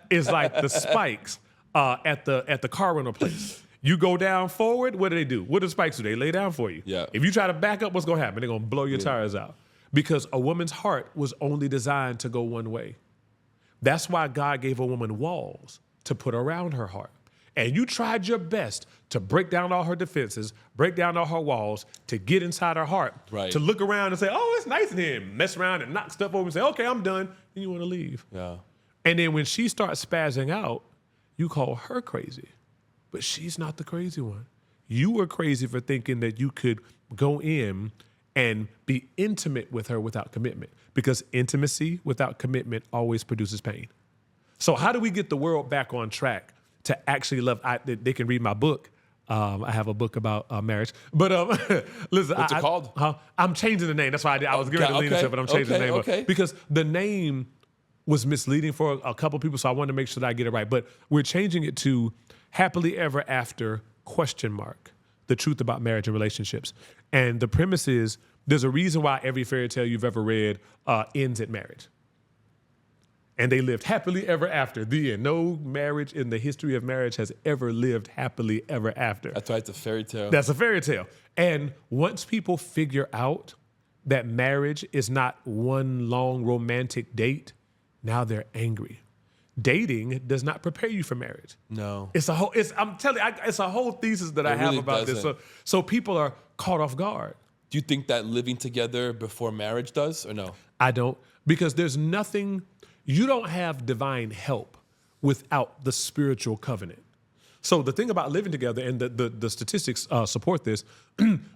is like the spikes at the car rental place. You go down forward, what do? What do the spikes do? They lay down for you. Yeah. If you try to back up, what's going to happen? They're going to blow your tires out. Because a woman's heart was only designed to go one way. That's why God gave a woman walls to put around her heart. And you tried your best to break down all her defenses, break down all her walls, to get inside her heart, to look around and say, oh, it's nice in here, mess around and knock stuff over and say, okay, I'm done, and you want to leave. Yeah. And then when she starts spazzing out, you call her crazy. But she's not the crazy one. You were crazy for thinking that you could go in and be intimate with her without commitment, because intimacy without commitment always produces pain. So how do we get the world back on track to actually love? They can read my book. I have a book about marriage. But listen, what's it called? I'm changing the name. That's why I did. I was giving the leadership, but I'm changing the name because the name was misleading for a couple people. So I wanted to make sure that I get it right. But we're changing it to Happily Ever After ? The truth about marriage and relationships. And the premise is there's a reason why every fairy tale you've ever read ends at marriage. And they lived happily ever after, the end. No marriage in the history of marriage has ever lived happily ever after. That's why it's a fairy tale. That's a fairy tale. And once people figure out that marriage is not one long romantic date, now they're angry. Dating does not prepare you for marriage. No. I'm telling you, it's a whole thesis that I have really about doesn't. this. So people are caught off guard. Do you think that living together before marriage does or no? I don't, because there's nothing, you don't have divine help without the spiritual covenant. So the thing about living together, and the statistics support this,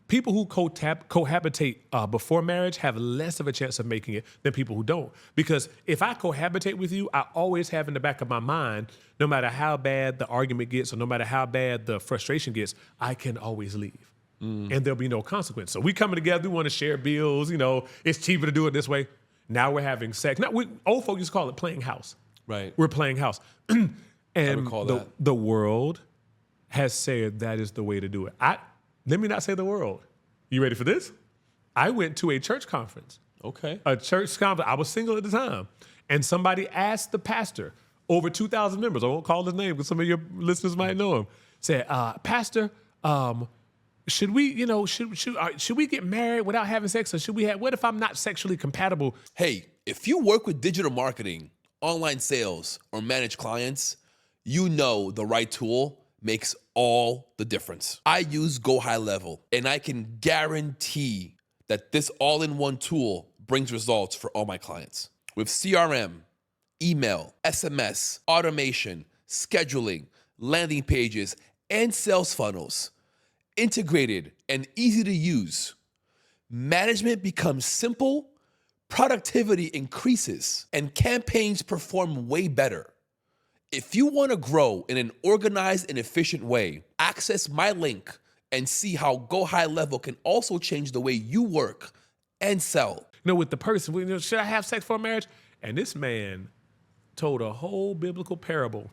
people who cohabitate before marriage have less of a chance of making it than people who don't. Because if I cohabitate with you, I always have in the back of my mind, no matter how bad the argument gets or no matter how bad the frustration gets, I can always leave. And there'll be no consequence. So we coming together, we want to share bills, it's cheaper to do it this way. Now we're having sex. Now, old folks used to call it playing house. Right. We're playing house. And recall that. the world has said that is the way to do it. Let me not say the world. You ready for this? I went to a church conference. Okay. A church conference. I was single at the time. And somebody asked the pastor, over 2,000 members, I won't call his name because some of your listeners might know him, said, Pastor, should we get married without having sex? Or what if I'm not sexually compatible? Hey, if you work with digital marketing, online sales, or manage clients, you know the right tool makes all the difference. I use Go High Level, and I can guarantee that this all-in-one tool brings results for all my clients. With CRM, email, SMS, automation, scheduling, landing pages, and sales funnels, integrated and easy to use, management becomes simple, productivity increases, and campaigns perform way better. If you want to grow in an organized and efficient way, access my link and see how Go High Level can also change the way you work and sell. You know, with the person, should I have sex for marriage? And this man told a whole biblical parable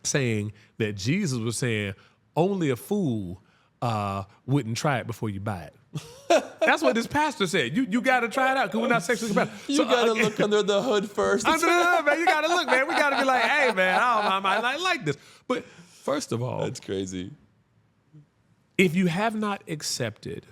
saying that Jesus was saying only a fool wouldn't try it before you buy it. That's what this pastor said. You got to try it out because we're not sexually compatible. You gotta look under the hood first. Under the hood, man. You got to look, man. We got to be like, hey, man, I like this. But first of all, That's crazy. if you have not accepted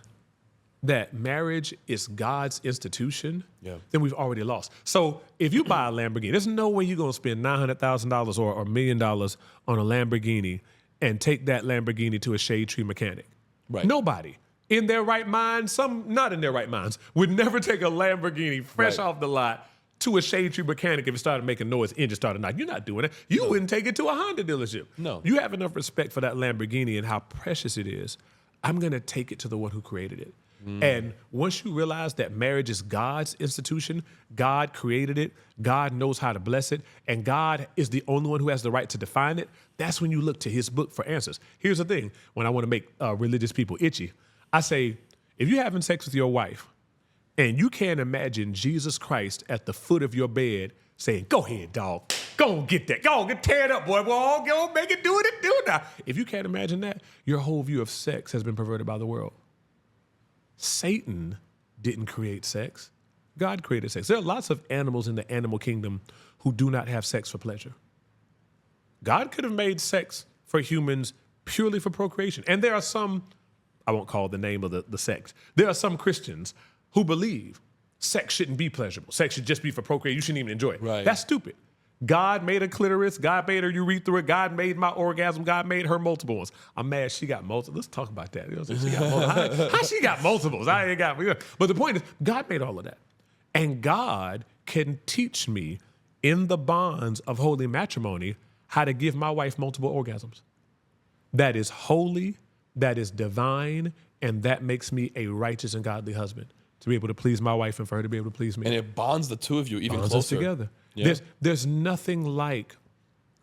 that marriage is God's institution, then we've already lost. So if you buy a Lamborghini, there's no way you're going to spend $900,000 or $1 million on a Lamborghini and take that Lamborghini to a shade tree mechanic. Right. Nobody in their right mind, some not in their right minds, would never take a Lamborghini fresh off the lot to a shade tree mechanic if it started making noise, engine started knocking. You're not doing it. You wouldn't take it to a Honda dealership. No. You have enough respect for that Lamborghini and how precious it is. I'm going to take it to the one who created it. And once you realize that marriage is God's institution, God created it, God knows how to bless it, and God is the only one who has the right to define it, that's when you look to his book for answers. Here's the thing, when I want to make religious people itchy, I say, if you're having sex with your wife and you can't imagine Jesus Christ at the foot of your bed saying, go ahead, dog, go on, get that, go on, tear it up, boy, go on, make it, do it now. If you can't imagine that, your whole view of sex has been perverted by the world. Satan didn't create sex. God created sex. There are lots of animals in the animal kingdom who do not have sex for pleasure. God could have made sex for humans purely for procreation. And there are some, I won't call the name of the sex, there are some Christians who believe sex shouldn't be pleasurable. Sex should just be for procreation. You shouldn't even enjoy it. Right. That's stupid. God made a clitoris. God made her urethra. God made my orgasm. God made her multiple ones. I'm mad she got multiple. Let's talk about that. You know what I'm saying? She got multiple. How she got multiples? I ain't got. But the point is, God made all of that. And God can teach me in the bonds of holy matrimony how to give my wife multiple orgasms. That is holy, that is divine, and that makes me a righteous and godly husband. To be able to please my wife and for her to be able to please me. And it bonds the two of you even Bonds closer. us together. Yeah. There's nothing like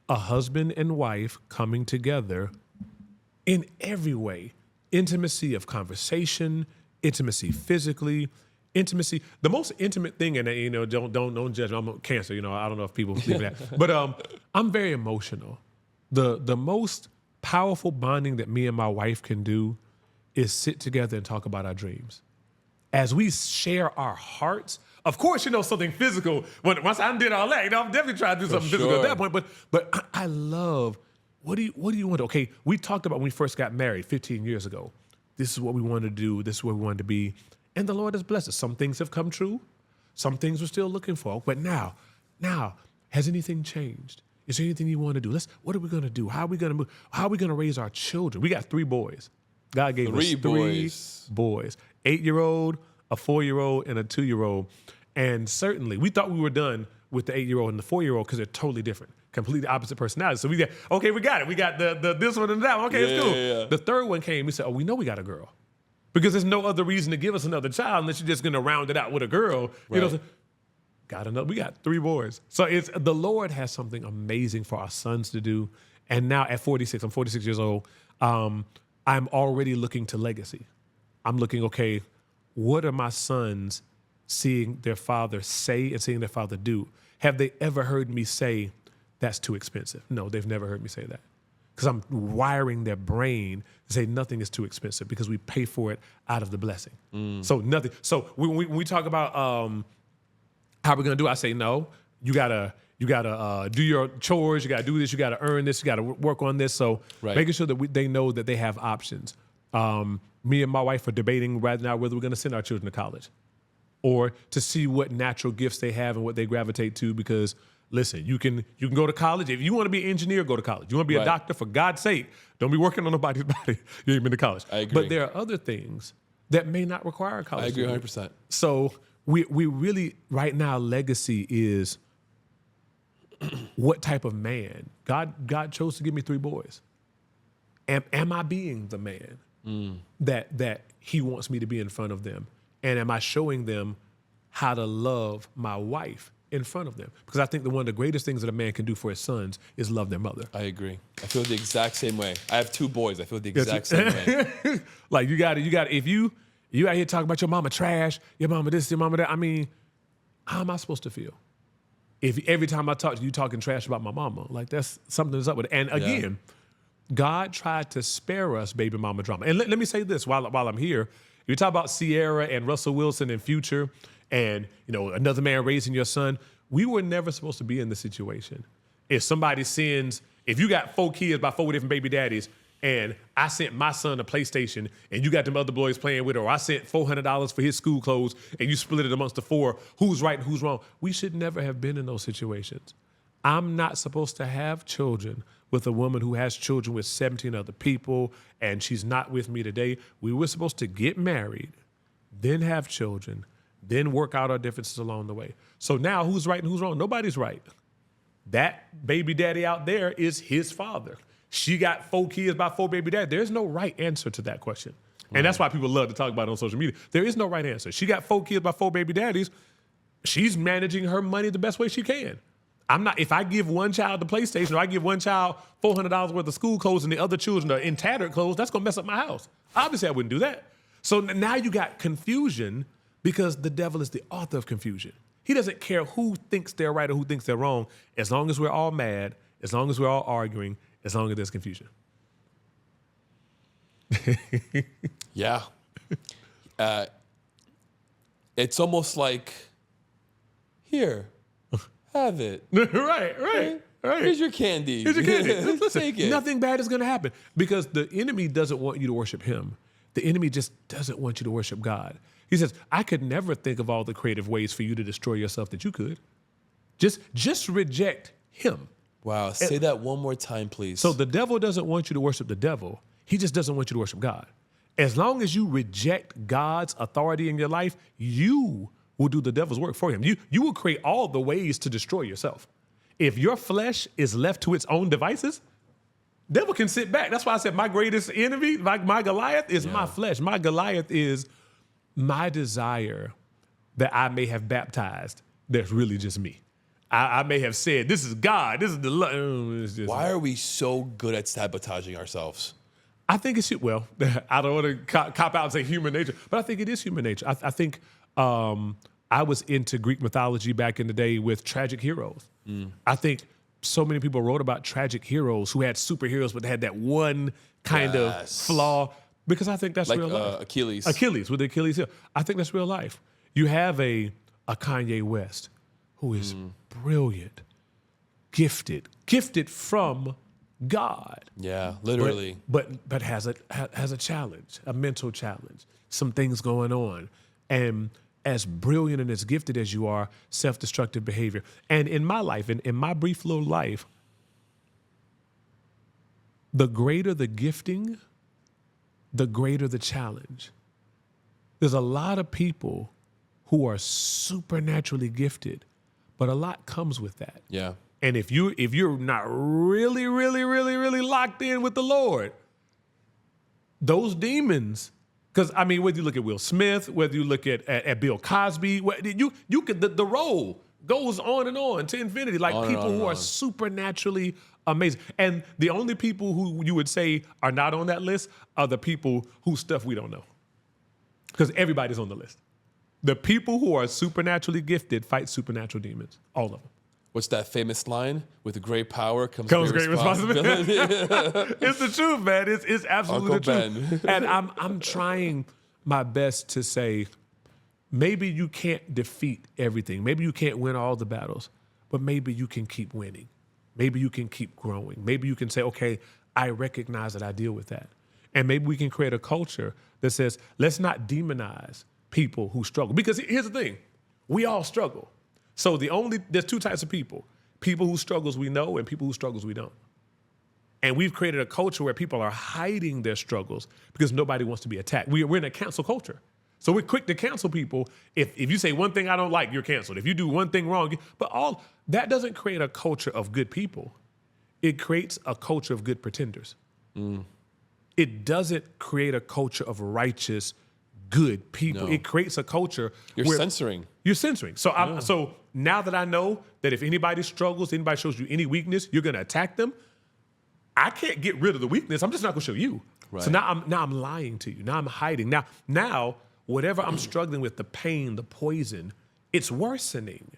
a husband and wife coming together in every way. Intimacy of conversation, intimacy physically, intimacy. The most intimate thing, and don't judge me. I'm a Cancer. I don't know if people believe that, but I'm very emotional. The most powerful bonding that me and my wife can do is sit together and talk about our dreams. As we share our hearts, of course, something physical. Once I did all that, I'm definitely trying to do something physical at that point. But I love, what do you want? Okay, we talked about when we first got married 15 years ago. This is what we wanted to do. This is where we wanted to be. And the Lord has blessed us. Some things have come true. Some things we're still looking for. But now, has anything changed? Is there anything you want to do? What are we going to do? How are we going to move? How are we going to raise our children? We got 3 boys. God gave us 3 boys. 8-year-old, a 4-year-old, and a 2-year-old. And certainly, we thought we were done with the 8-year-old and the 4-year-old because they're totally different, completely opposite personalities. So we got it. We got the this one and that one. Okay, it's cool. Yeah. The third one came. We said, we know we got a girl. Because there's no other reason to give us another child unless you're just going to round it out with a girl. Right. So got another. We got 3 boys. So the Lord has something amazing for our sons to do. And now at 46, I'm 46 years old, I'm already looking to legacy. I'm looking, okay, what are my sons seeing their father say and seeing their father do? Have they ever heard me say, that's too expensive? No, they've never heard me say that. Because I'm wiring their brain to say nothing is too expensive because we pay for it out of the blessing. So nothing. So when we talk about how we're going to do it, I say, no, you gotta do your chores, you gotta do this, you gotta earn this, you gotta work on this. So making sure that they know that they have options. Me and my wife are debating right now whether we're gonna send our children to college or to see what natural gifts they have and what they gravitate to, because Listen, you can go to college. If you want to be an engineer, go to college. You want to be a Right. doctor, for God's sake, don't be working on nobody's body. You ain't been to college. I agree. But there are other things that may not require a college I agree degree. 100%. So we really, right now, legacy is what type of man. God chose to give me 3 boys. Am I being the man that he wants me to be in front of them? And am I showing them how to love my wife in front of them? Because I think that one of the greatest things that a man can do for his sons is love their mother. I agree. I feel the exact same way. I have 2 boys. I feel the exact same way. Like you got to. If you out here talking about your mama trash, your mama this, your mama that. I mean, how am I supposed to feel? If every time I talk to you, talking trash about my mama, like that's something that's up with it. And again, God tried to spare us baby mama drama. And let me say this while I'm here. You talk about Sierra and Russell Wilson and Future and, another man raising your son. We were never supposed to be in this situation. If somebody sends, if you got 4 kids by 4 different baby daddies, and I sent my son a PlayStation and you got them other boys playing with it, or I sent $400 for his school clothes and you split it amongst the 4, who's right and who's wrong? We should never have been in those situations. I'm not supposed to have children with a woman who has children with 17 other people and she's not with me today. We were supposed to get married, then have children, then work out our differences along the way. So now who's right and who's wrong? Nobody's right. That baby daddy out there is his father. She got 4 kids by 4 baby daddies. There's no right answer to that question. And that's why people love to talk about it on social media. There is no right answer. She got 4 kids by 4 baby daddies. She's managing her money the best way she can. If I give one child the PlayStation or I give one child $400 worth of school clothes and the other children are in tattered clothes, that's gonna mess up my house. Obviously I wouldn't do that. So now you got confusion because the devil is the author of confusion. He doesn't care who thinks they're right or who thinks they're wrong, as long as we're all mad, as long as we're all arguing, as long as there's confusion. Yeah. It's almost like, here, have it. Right. Here's your candy. Here's your candy. Listen, Take it. nothing bad is going to happen because the enemy doesn't want you to worship him. The enemy just doesn't want you to worship God. He says, I could never think of all the creative ways for you to destroy yourself that you could. Just reject him. Wow. Say that one more time, please. So the devil doesn't want you to worship the devil. He just doesn't want you to worship God. As long as you reject God's authority in your life, you will do the devil's work for him. You will create all the ways to destroy yourself. If your flesh is left to its own devices, devil can sit back. That's why I said my greatest enemy, like my Goliath, is my flesh. My Goliath is my desire that I may have baptized that's really just me. I may have said, this is God, this is the love. Why are we so good at sabotaging ourselves? I think it's, well, I don't want to cop out and say human nature, but I think it is human nature. I think I was into Greek mythology back in the day with tragic heroes. I think so many people wrote about tragic heroes who had superheroes, but they had that one kind of flaw, because I think that's Like real life. Achilles with the Achilles heel. I think that's real life. You have a Kanye West who is brilliant, gifted from God. Yeah, literally. But has a challenge, a mental challenge, some things going on. And as brilliant and as gifted as you are, self-destructive behavior. And in my life, in my brief little life, the greater the gifting, the greater the challenge. There's a lot of people who are supernaturally gifted, but a lot comes with that. Yeah. And if you're not really, really, really, really locked in with the Lord, those demons, because I mean, whether you look at Will Smith, whether you look at Bill Cosby, you could the role goes on and on to infinity. Like On and people on and who are on. supernaturally amazing. And the only people who you would say are not on that list are the people whose stuff we don't know. Because everybody's on the list. The people who are supernaturally gifted fight supernatural demons, all of them. What's that famous line? With great power comes Great responsibility. It's the truth, man. It's absolutely Uncle the truth. And I'm trying my best to say, maybe you can't defeat everything. Maybe you can't win all the battles, but maybe you can keep winning. Maybe you can keep growing. Maybe you can say, okay, I recognize that I deal with that. And maybe we can create a culture that says, let's not demonize people who struggle. Because here's the thing, we all struggle. So there's 2 types of people people whose struggles we know and people whose struggles we don't. And we've created a culture where people are hiding their struggles because nobody wants to be attacked. We're in a cancel culture. So we're quick to cancel people. If you say one thing I don't like, you're canceled. If you do one thing wrong, but all that doesn't create a culture of good people. It creates a culture of good pretenders. It doesn't create a culture of righteous, good people. No. It creates a culture You're where censoring. you're censoring. So so now that I know that if anybody struggles, anybody shows you any weakness, you're going to attack them. I can't get rid of the weakness. I'm just not going to show you. Right. So now I'm lying to you. Now I'm hiding. Now whatever I'm struggling with, the pain, the poison, it's worsening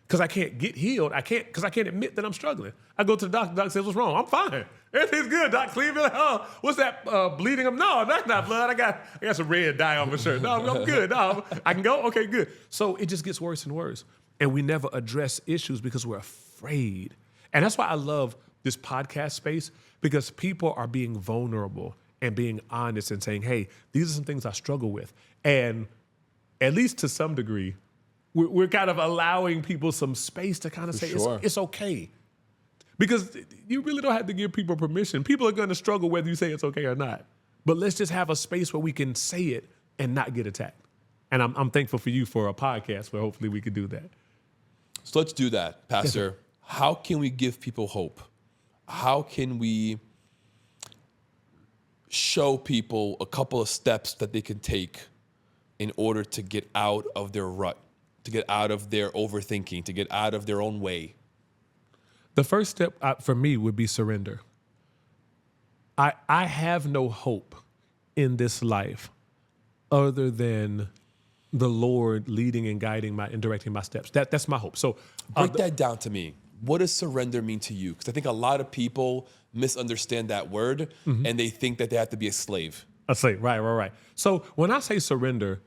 because I can't get healed. Because I can't admit that I'm struggling. I go to the doctor. The doctor says, "What's wrong?" I'm fine. Everything's good. Doc Cleveland. Oh, what's that? Bleeding? No, that's not blood. I got some red dye on my shirt. No, I'm good. No, I can go. Okay, good. So it just gets worse and worse, and we never address issues because we're afraid. And that's why I love this podcast space, because people are being vulnerable and being honest and saying, hey, these are some things I struggle with. And at least to some degree, we're kind of allowing people some space to kind of say, sure. it's okay. Because you really don't have to give people permission. People are going to struggle whether you say it's okay or not. But let's just have a space where we can say it and not get attacked. And I'm thankful for you for a podcast where hopefully we can do that. So let's do that, Pastor. How can we give people hope? How can we show people a couple of steps that they can take in order to get out of their rut, to get out of their overthinking, to get out of their own way? The first step for me would be surrender. I have no hope in this life other than the Lord leading and guiding and directing my steps. That's my hope. So break that down to me. What does surrender mean to you? Because I think a lot of people misunderstand that word and they think that they have to be a slave. A slave, right. So when I say surrender,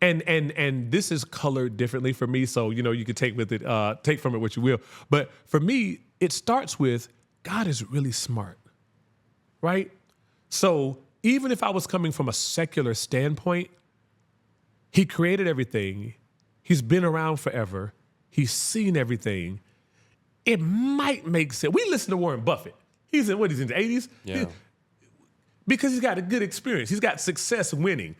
and this is colored differently for me, so you can take from it what you will. But for me, it starts with God is really smart, right? So even if I was coming from a secular standpoint, He created everything. He's been around forever. He's seen everything. It might make sense. We listen to Warren Buffett. He's in the 80s? Yeah. Because he's got a good experience. He's got success winning.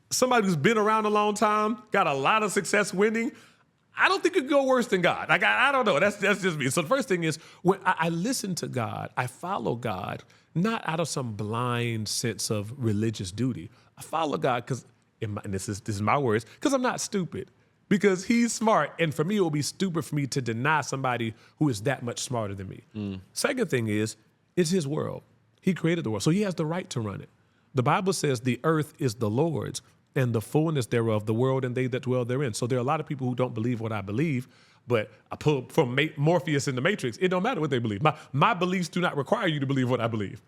Somebody who's been around a long time, got a lot of success winning. I don't think it could go worse than God. Like, I don't know. That's just me. So the first thing is, when I listen to God, I follow God, not out of some blind sense of religious duty. I follow God because, and this is my words, because I'm not stupid. Because He's smart, and for me, it will be stupid for me to deny somebody who is that much smarter than me. Second thing is, it's His world. He created the world, so He has the right to run it. The Bible says the earth is the Lord's, and the fullness thereof, the world and they that dwell therein. So there are a lot of people who don't believe what I believe, but I pull from Morpheus in the Matrix. It don't matter what they believe. My beliefs do not require you to believe what I believe.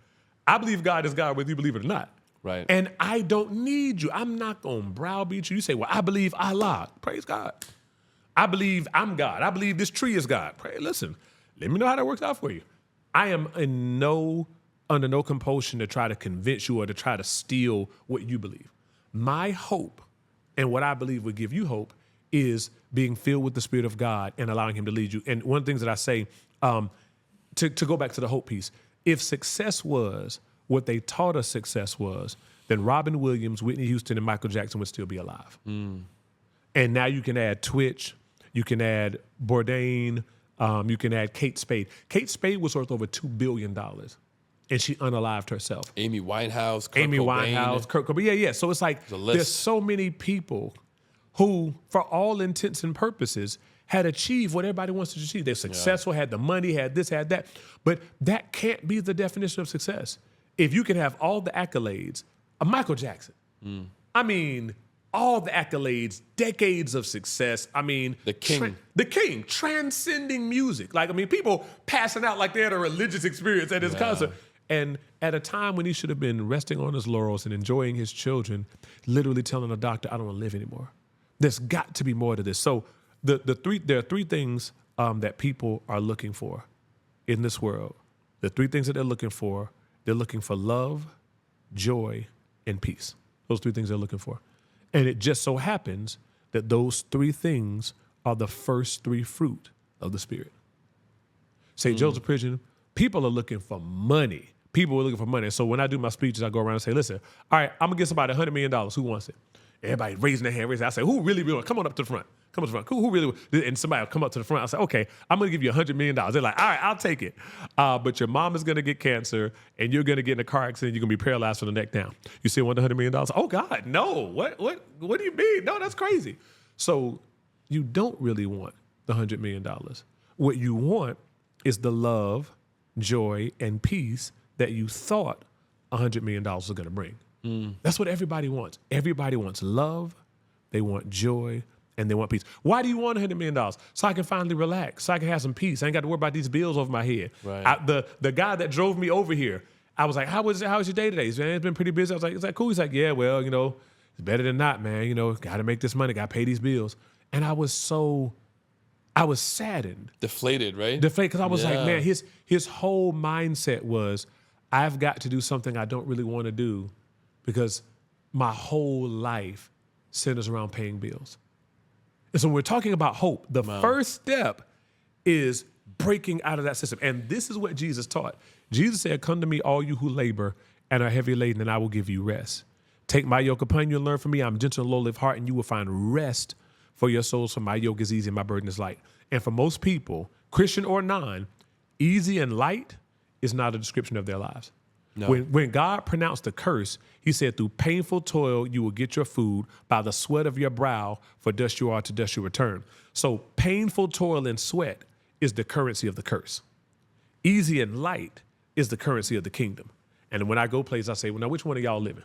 I believe God is God, whether you believe it or not. Right. And I don't need you. I'm not going to browbeat you. You say, well, I believe Allah. Praise God. I believe I'm God. I believe this tree is God. Listen, let me know how that works out for you. I am under no compulsion to try to convince you or to try to steal what you believe. My hope and what I believe would give you hope is being filled with the Spirit of God and allowing Him to lead you. And one of the things that I say, to go back to the hope piece, if success was what they taught us success was, then Robin Williams, Whitney Houston, and Michael Jackson would still be alive. And now you can add Twitch, you can add Bourdain, you can add Kate Spade. Kate Spade was worth over $2 billion, and she unalived herself. Amy Winehouse, Kurt Cobain. Yeah. So it's like there's so many people who, for all intents and purposes, had achieved what everybody wants to achieve. They're successful, had the money, had this, had that. But that can't be the definition of success. If you can have all the accolades, Michael Jackson, I mean, all the accolades, decades of success. I mean, the king, transcending music. Like, I mean, people passing out like they had a religious experience at his concert. And at a time when he should have been resting on his laurels and enjoying his children, literally telling a doctor, I don't want to live anymore. There's got to be more to this. So there are three things that people are looking for in this world. The three things that they're looking for love, joy, and peace. Those three things they're looking for. And it just so happens that those three things are the first three fruit of the Spirit. Say, Joseph Pridgen, people are looking for money. People are looking for money. So when I do my speeches, I go around and say, listen, all right, I'm gonna give somebody $100 million. Who wants it? Everybody raising their hand, I say, who really want it? Come on up to the front. Come to the front. Who really? And somebody will come up to the front. I say, okay, I'm gonna give you $100 million. They're like, all right, I'll take it. But your mom is gonna get cancer, and you're gonna get in a car accident. You're gonna be paralyzed from the neck down. You still want the $100 million? Oh God, no. What do you mean? No, that's crazy. So you don't really want the $100 million. What you want is the love, joy, and peace that you thought $100 million was gonna bring. That's what everybody wants. Everybody wants love, they want joy, and they want peace. Why do you want $100 million? So I can finally relax, so I can have some peace. I ain't got to worry about these bills over my head. Right. The guy that drove me over here, I was like, how was your day today? He said, it's been pretty busy. I was like, is that cool? He's like, yeah, well, you know, it's better than not, man. You know, got to make this money, got to pay these bills. And I was saddened. Deflated, right? Deflated, because I was like, man, his whole mindset was, I've got to do something I don't really want to do because my whole life centers around paying bills. And so we're talking about hope. The first step is breaking out of that system. And this is what Jesus taught. Jesus said, come to me, all you who labor and are heavy laden, and I will give you rest. Take my yoke upon you and learn from me. I'm gentle and lowly of heart, and you will find rest for your souls, for my yoke is easy and my burden is light. And for most people, Christian or non, easy and light is not a description of their lives. No. When God pronounced the curse, he said, through painful toil, you will get your food. By the sweat of your brow, for dust you are, to dust you return. So painful toil and sweat is the currency of the curse. Easy and light is the currency of the kingdom. And when I go places, I say, well, now, which one of y'all living?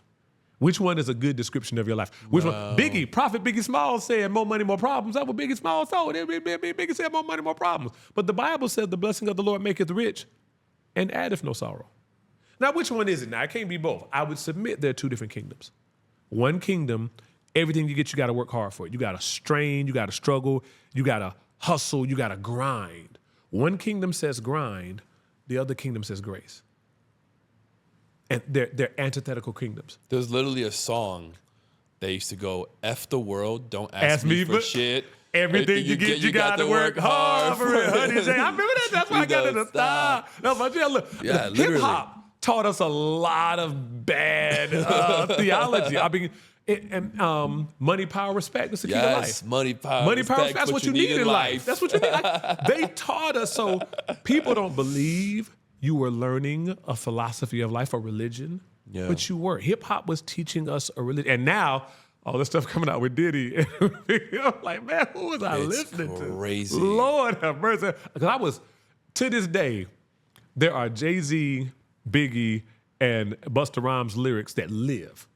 Which one is a good description of your life? Which one? Biggie, Prophet Biggie Smalls said, more money, more problems. That's what Biggie Smalls told. Biggie said, more money, more problems. But the Bible said, the blessing of the Lord maketh rich and addeth no sorrow. Now, which one is it? Now, it can't be both. I would submit there are two different kingdoms. One kingdom, everything you get, you got to work hard for it. You got to strain, you got to struggle, you got to hustle, you got to grind. One kingdom says grind, the other kingdom says grace. And they're antithetical kingdoms. There's literally a song that used to go, F the world, don't ask me for shit. Everything you get, you got to work hard for it. Honey, I remember that. That's why I got it to stop. No, but yeah, look, hip-hop taught us a lot of bad theology. I mean, money, power, respect. That's the key to life. Money, power, respect. That's what you need in life. That's what you need. They taught us. So people don't believe you were learning a philosophy of life or religion, but you were. Hip hop was teaching us a religion, and now all this stuff coming out with Diddy. I'm like, man, who was I listening to? Crazy. Lord have mercy. Because I was, to this day, there are Jay-Z, Biggie, and Busta Rhymes lyrics that live.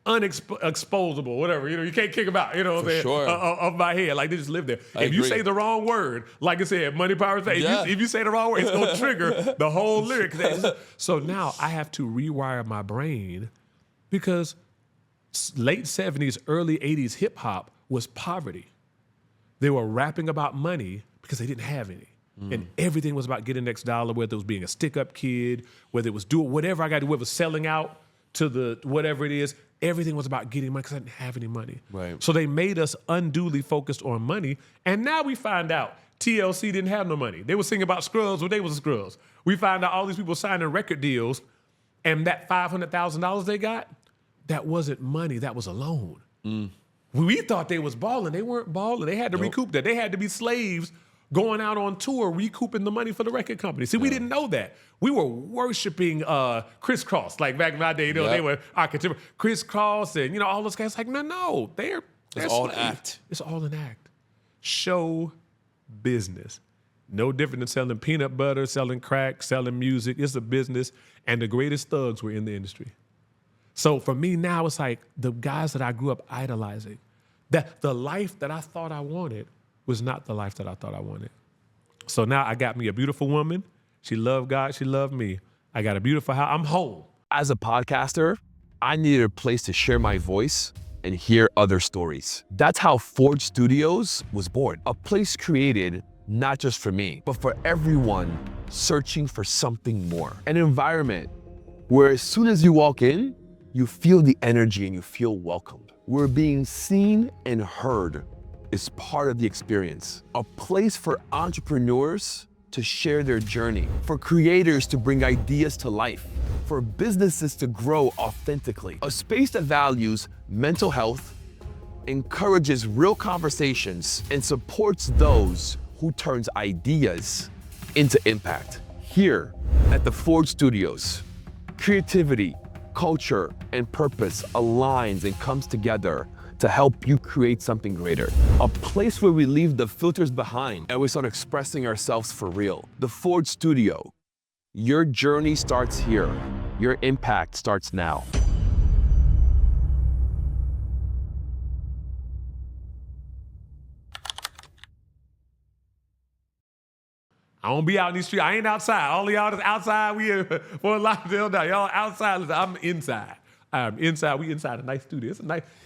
Unexposable, whatever. You know, you can't kick them out, you know what I'm saying? Sure. Of my head. Like, they just live there. If you agree. say the wrong word, like I said, money, power, respect, if you say the wrong word, it's going to trigger the whole lyric. So now I have to rewire my brain because late 70s, early 80s hip hop was poverty. They were rapping about money because they didn't have any. And everything was about getting next dollar, whether it was being a stick-up kid, whether it was doing whatever I got to do, whether it was selling out to the whatever it is. Everything was about getting money because I didn't have any money. Right. So they made us unduly focused on money. And now we find out TLC didn't have no money. They were singing about Scrubs when they was Scrubs. We find out all these people signing record deals, and that $500,000 they got, that wasn't money, that was a loan. We thought they was balling. They weren't balling. They had to recoup that. They had to be slaves going out on tour, recouping the money for the record company. See, we didn't know that. We were worshiping Criss Cross. Like back in my day, you know, they were our contemporary. Criss Cross and, you know, all those guys. Like, no, they're all an slaves. act. It's all an act. Show business. No different than selling peanut butter, selling crack, selling music. It's a business. And the greatest thugs were in the industry. So for me now, it's like the guys that I grew up idolizing, that the life that I thought I wanted was not the life that I thought I wanted. So now I got me a beautiful woman. She loved God. She loved me. I got a beautiful house. I'm home. As a podcaster, I needed a place to share my voice and hear other stories. That's how Forge Studios was born. A place created not just for me, but for everyone searching for something more. An environment where as soon as you walk in, you feel the energy and you feel welcomed. Where being seen and heard is part of the experience. A place for entrepreneurs to share their journey, for creators to bring ideas to life, for businesses to grow authentically. A space that values mental health, encourages real conversations, and supports those who turns ideas into impact. Here at the Forge Studios, creativity, culture, and purpose aligns and comes together to help you create something greater. A place where we leave the filters behind and we start expressing ourselves for real. The Forge Studio. Your journey starts here. Your impact starts now. I don't be out in these streets. I ain't outside. All of y'all that's outside, we for a lot of them now. Y'all outside, listen, I'm inside. I'm inside. We inside a nice studio. It's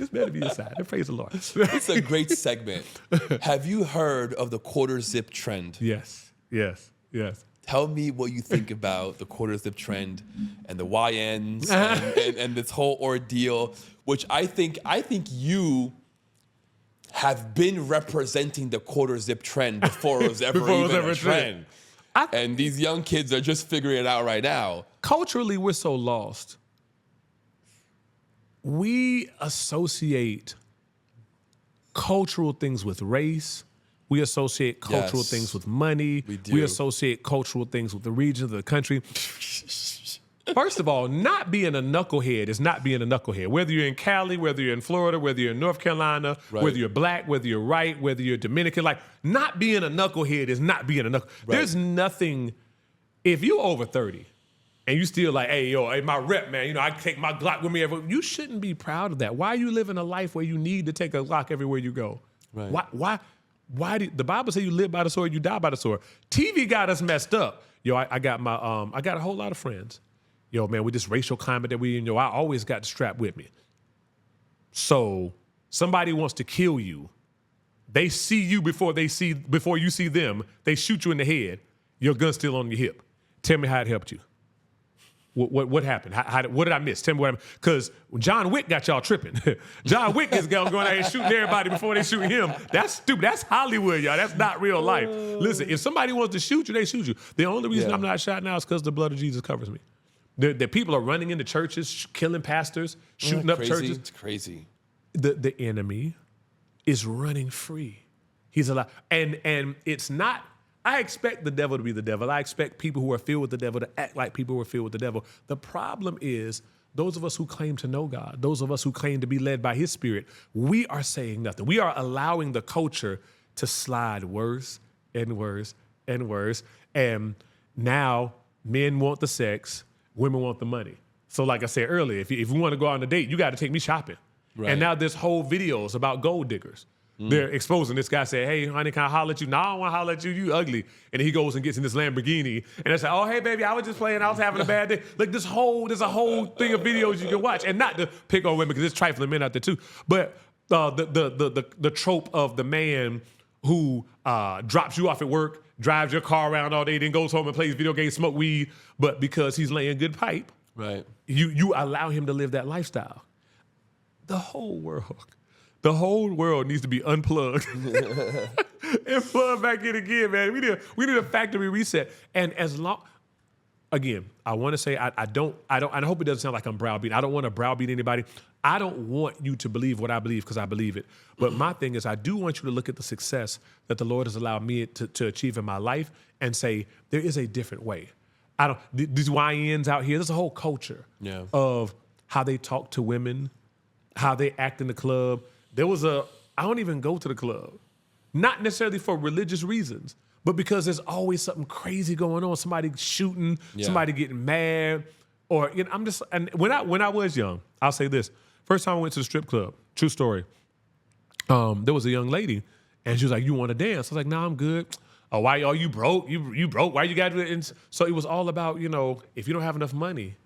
better to be inside. Praise the Lord. It's a great segment. Have you heard of the quarter zip trend? Yes. Tell me what you think about the quarter zip trend and the YNs and this whole ordeal, which I think you have been representing the quarter zip trend before it was ever even a trend. And these young kids are just figuring it out right now. Culturally, we're so lost. We associate cultural things with race. We associate cultural things with money. We do. We associate cultural things with the region of the country. First of all, not being a knucklehead is not being a knucklehead. Whether you're in Cali, whether you're in Florida, whether you're in North Carolina, whether you're black, whether you're white, whether you're Dominican, like not being a knucklehead is not being a knucklehead. Right. There's nothing, if you're over 30 and you still like, hey, my rep, man, you know, I take my Glock with me everywhere. You shouldn't be proud of that. Why are you living a life where you need to take a Glock everywhere you go? Right. Why do the Bible say you live by the sword, you die by the sword? TV got us messed up. I got I got a whole lot of friends. Man, with this racial climate that we in, I always got the strap with me. So somebody wants to kill you. They see you before you see them. They shoot you in the head. Your gun's still on your hip. Tell me how it helped you. What happened? What did I miss? Tell me what happened. Because John Wick got y'all tripping. John Wick is going out here shooting everybody before they shoot him. That's stupid. That's Hollywood, y'all. That's not real life. Listen, if somebody wants to shoot you, they shoot you. The only reason I'm not shot now is because the blood of Jesus covers me. The people are running into churches, killing pastors, shooting up churches. It's crazy. The enemy is running free. He's alive. And it's not, I expect the devil to be the devil. I expect people who are filled with the devil to act like people who are filled with the devil. The problem is those of us who claim to know God, those of us who claim to be led by his spirit, we are saying nothing. We are allowing the culture to slide worse and worse and worse. And now men want the sex, women want the money. So like I said earlier, if you want to go out on a date, you got to take me shopping. Right. And now there's whole videos about gold diggers. They're exposing this guy, say, hey, honey, can I holler at you? No, I don't want to holler at you. You ugly. And he goes and gets in this Lamborghini. And they say, oh, hey, baby, I was just playing. I was having a bad day. Like there's a whole thing of videos you can watch. And not to pick on women, because there's trifling men out there too. But the trope of the man who drops you off at work, drives your car around all day, then goes home and plays video games, smoke weed, but because he's laying good pipe, right? You allow him to live that lifestyle. The whole world needs to be unplugged and plugged back in again, man. We need a factory reset. And as long, again, I want to say I hope it doesn't sound like I'm browbeating. I don't want to browbeat anybody. I don't want you to believe what I believe because I believe it. But my thing is I do want you to look at the success that the Lord has allowed me to achieve in my life and say, there is a different way. These YNs out here, there's a whole culture of how they talk to women, how they act in the club. I don't even go to the club. Not necessarily for religious reasons, but because there's always something crazy going on. Somebody shooting, somebody getting mad. Or and when I was young, I'll say this. First time I went to the strip club, true story. There was a young lady, and she was like, "You want to dance?" I was like, "No, I'm good." "Oh, why are you broke? You broke? Why you got to?" And so it was all about, if you don't have enough money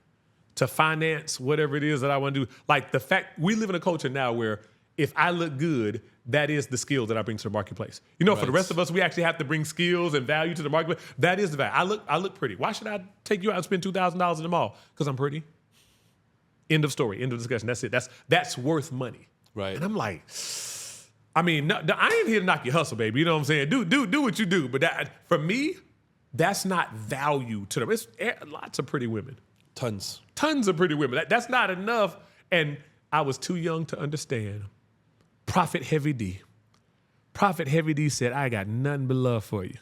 to finance whatever it is that I want to do. Like the fact we live in a culture now where if I look good, that is the skill that I bring to the marketplace. For the rest of us, we actually have to bring skills and value to the marketplace. That is the value. I look pretty. Why should I take you out and spend $2,000 in the mall? Because I'm pretty. End of story. End of discussion. That's it. That's worth money. Right. And I'm like, I ain't here to knock your hustle, baby. You know what I'm saying? Do what you do. But for me, That's not value to them. It's lots of pretty women. Tons. Tons of pretty women. That's not enough. And I was too young to understand. Prophet Heavy D. Prophet Heavy D said, I got nothing but love for you.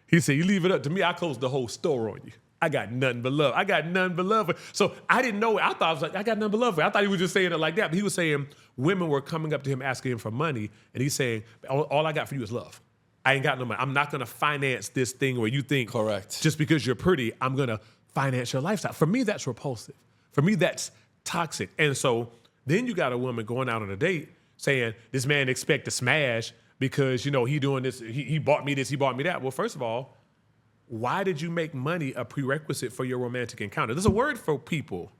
He said, you leave it up to me, I close the whole store on you. I got nothing but love. I got nothing but love for you. So I didn't know it. I thought I was like, I got nothing but love for you. I thought he was just saying it like that. But he was saying women were coming up to him asking him for money. And he's saying, all I got for you is love. I ain't got no money. I'm not going to finance this thing where you think, correct, just because you're pretty, I'm going to finance your lifestyle. For me, that's repulsive. For me, that's toxic. And so then you got a woman going out on a date saying, this man expect to smash because, he doing this, he bought me this, he bought me that. Well, first of all, why did you make money a prerequisite for your romantic encounter? There's a word for people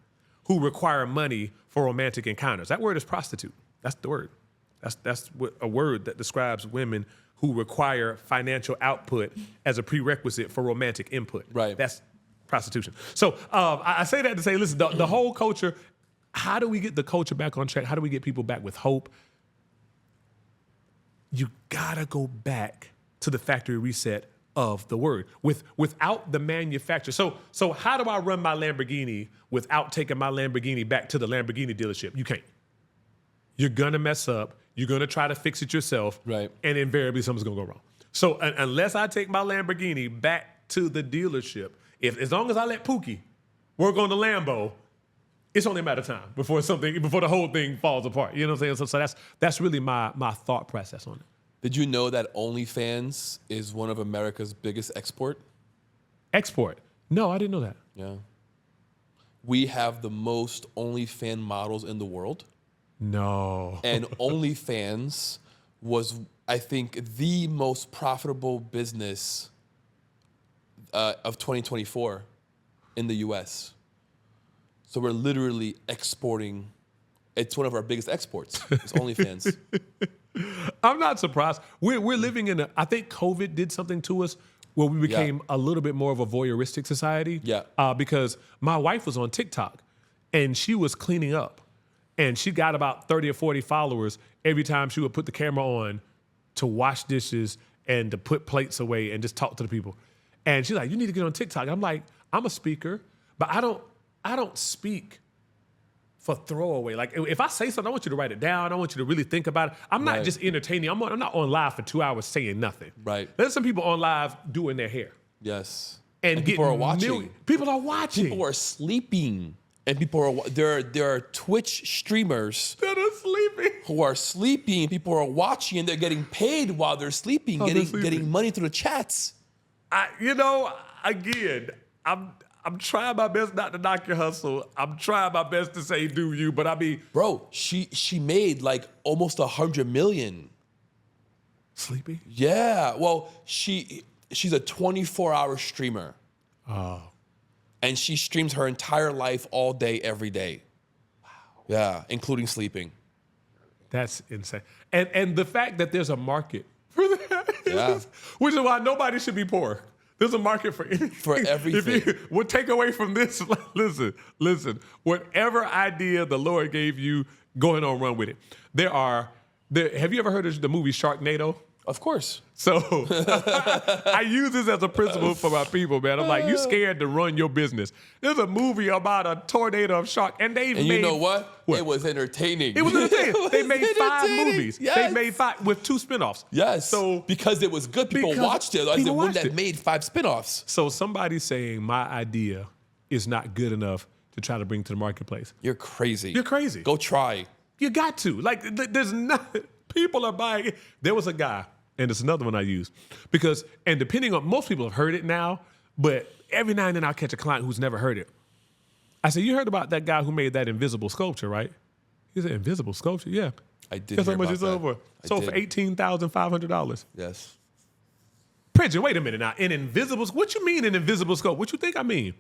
who require money for romantic encounters. That word is prostitute. That's the word. That's a word that describes women who require financial output as a prerequisite for romantic input. Right. That's prostitution. So I say that to say, listen, the whole culture, how do we get the culture back on track? How do we get people back with hope? You gotta go back to the factory reset of the word without the manufacturer. So how do I run my Lamborghini without taking my Lamborghini back to the Lamborghini dealership? You can't. You're gonna mess up. You're gonna try to fix it yourself. Right. And invariably something's gonna go wrong. So unless I take my Lamborghini back to the dealership, as long as I let Pookie work on the Lambo, it's only a matter of time before the whole thing falls apart. You know what I'm saying? So that's really my thought process on it. Did you know that OnlyFans is one of America's biggest export? Export? No, I didn't know that. Yeah. We have the most OnlyFans models in the world. No. And OnlyFans was, I think, the most profitable business of 2024 in the US. So we're literally exporting. It's one of our biggest exports. It's OnlyFans. I'm not surprised. We're living in I think COVID did something to us where we became a little bit more of a voyeuristic society. Yeah. Because my wife was on TikTok and she was cleaning up and she got about 30 or 40 followers every time she would put the camera on to wash dishes and to put plates away and just talk to the people. And she's like, you need to get on TikTok. I'm like, I'm a speaker, but I don't speak for throwaway. Like if I say something, I want you to write it down. I want you to really think about it. I'm not just entertaining. I'm not on live for 2 hours saying nothing. Right. There's some people on live doing their hair. Yes. And people are watching. People are watching. People are sleeping. And people are there are Twitch streamers that are sleeping. Who are sleeping. People are watching and they're getting paid while they're sleeping, getting money through the chats. Again, I'm trying my best not to knock your hustle. I'm trying my best to say do you, but I mean, bro, she made like almost 100 million. Sleeping? Yeah. Well, she's a 24-hour streamer. Oh. And she streams her entire life all day, every day. Wow. Yeah, including sleeping. That's insane. And the fact that there's a market for that, which is why nobody should be poor. There's a market for anything. For everything. We'll take away from this. Listen. Whatever idea the Lord gave you, go ahead and run with it. Have you ever heard of the movie Sharknado? Of course. So I use this as a principle for my people, man. I'm like, you scared to run your business. There's a movie about a tornado of shark, and you know what? It was entertaining. It was entertaining. They made 5 movies. Yes. They made 5 with 2 spinoffs. Yes. So because it was good, people watched it. Otherwise, it wouldn't have made 5 spinoffs. So somebody's saying my idea is not good enough to try to bring to the marketplace. You're crazy. You're crazy. Go try. You got to. Like, there's nothing. People are buying it. There was a guy. And it's another one I use and depending on, most people have heard it now, but every now and then I'll catch a client who's never heard it. I said, you heard about that guy who made that invisible sculpture, right? He said, invisible sculpture? Yeah. I did. Guess how much it's over? Sold for $18,500. Yes. Pridgen, wait a minute now. An invisible, what you mean an invisible sculpture? What you think I mean?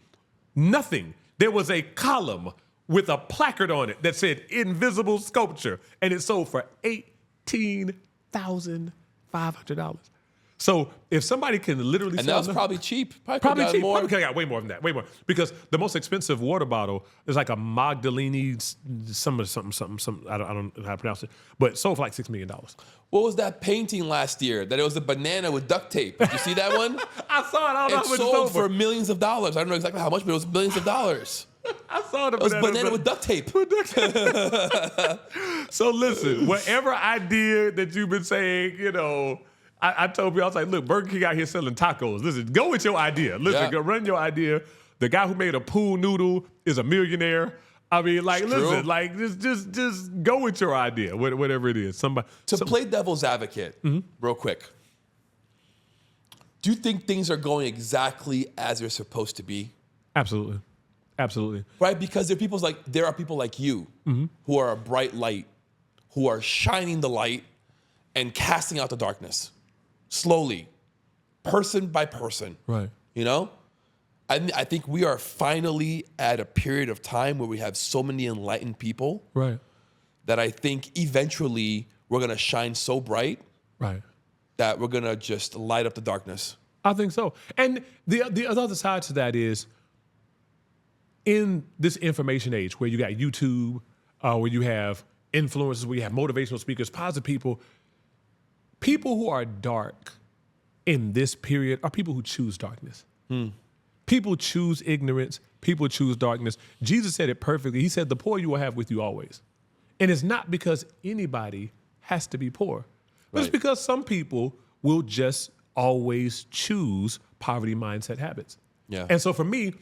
Nothing. There was a column with a placard on it that said invisible sculpture, and it sold for $18,500. So if somebody can literally And sell that was probably cheap. Probably Probably cheap. more. Probably could have got way more than that. Way more. Because the most expensive water bottle is like a Magdalene, something. I don't know how to pronounce it, but it sold for like $6 million. What was that painting last year? That it was a banana with duct tape. Did you see that one? I saw it. I don't know It how much sold it for millions of dollars. I don't know exactly how much, but it was millions of dollars. I saw it. It was banana with duct tape. So listen, whatever idea that you've been saying, I told people, I was like, look, Burger King out here selling tacos. Listen, go with your idea. Listen, go run your idea. The guy who made a pool noodle is a millionaire. I mean, like, It's listen, true. like, just go with your idea, whatever it is. Play devil's advocate, real quick. Do you think things are going exactly as they're supposed to be? Absolutely. Absolutely. Right? Because there are people like you who are a bright light, who are shining the light and casting out the darkness slowly, person by person. Right. I think we are finally at a period of time where we have so many enlightened people Right. that I think eventually we're going to shine so bright Right. that we're going to just light up the darkness. I think so. And the other side to that is, in this information age where you got YouTube, where you have influencers, where you have motivational speakers, positive people who are dark in this period are people who choose darkness. People choose ignorance. People choose darkness. Jesus said it perfectly. He said, the poor you will have with you always. And it's not because anybody has to be poor. But it's Right. because some people will just always choose poverty mindset habits. Yeah. And so for me,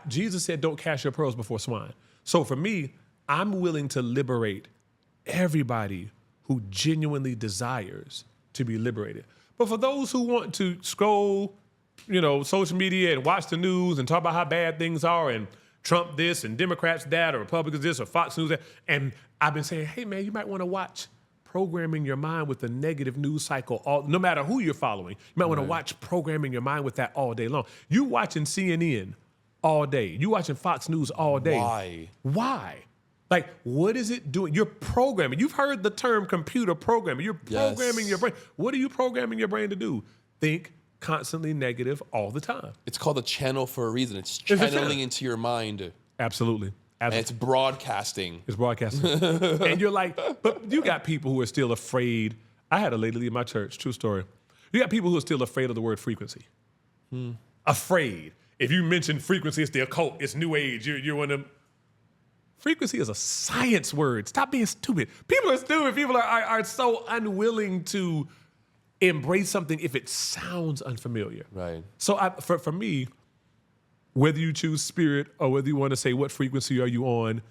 Jesus said, don't cast your pearls before swine. So for me, I'm willing to liberate everybody who genuinely desires to be liberated. But for those who want to scroll, social media and watch the news and talk about how bad things are and Trump this and Democrats that or Republicans this or Fox News that, and I've been saying, hey man, you might want to watch Programming Your Mind with the Negative News Cycle, no matter who you're following. You might want to watch Programming Your Mind with that all day long. You watching CNN all day. You watching Fox News all day. Why? Like, what is it doing? You're programming. You've heard the term computer programming. You're programming your brain. What are you programming your brain to do? Think constantly negative all the time. It's called a channel for a reason. It's a channel. channeling into your mind. Absolutely. And it's broadcasting. It's broadcasting. And you're like, but you got people who are still afraid. I had a lady leave my church, true story. You got people who are still afraid of the word frequency. Afraid. If you mention frequency, it's the occult, it's new age, you're one of them. Frequency is a science word. Stop being stupid. People are stupid. People are so unwilling to embrace something if it sounds unfamiliar. Right. So for me, whether you choose spirit or whether you want to say what frequency are you on,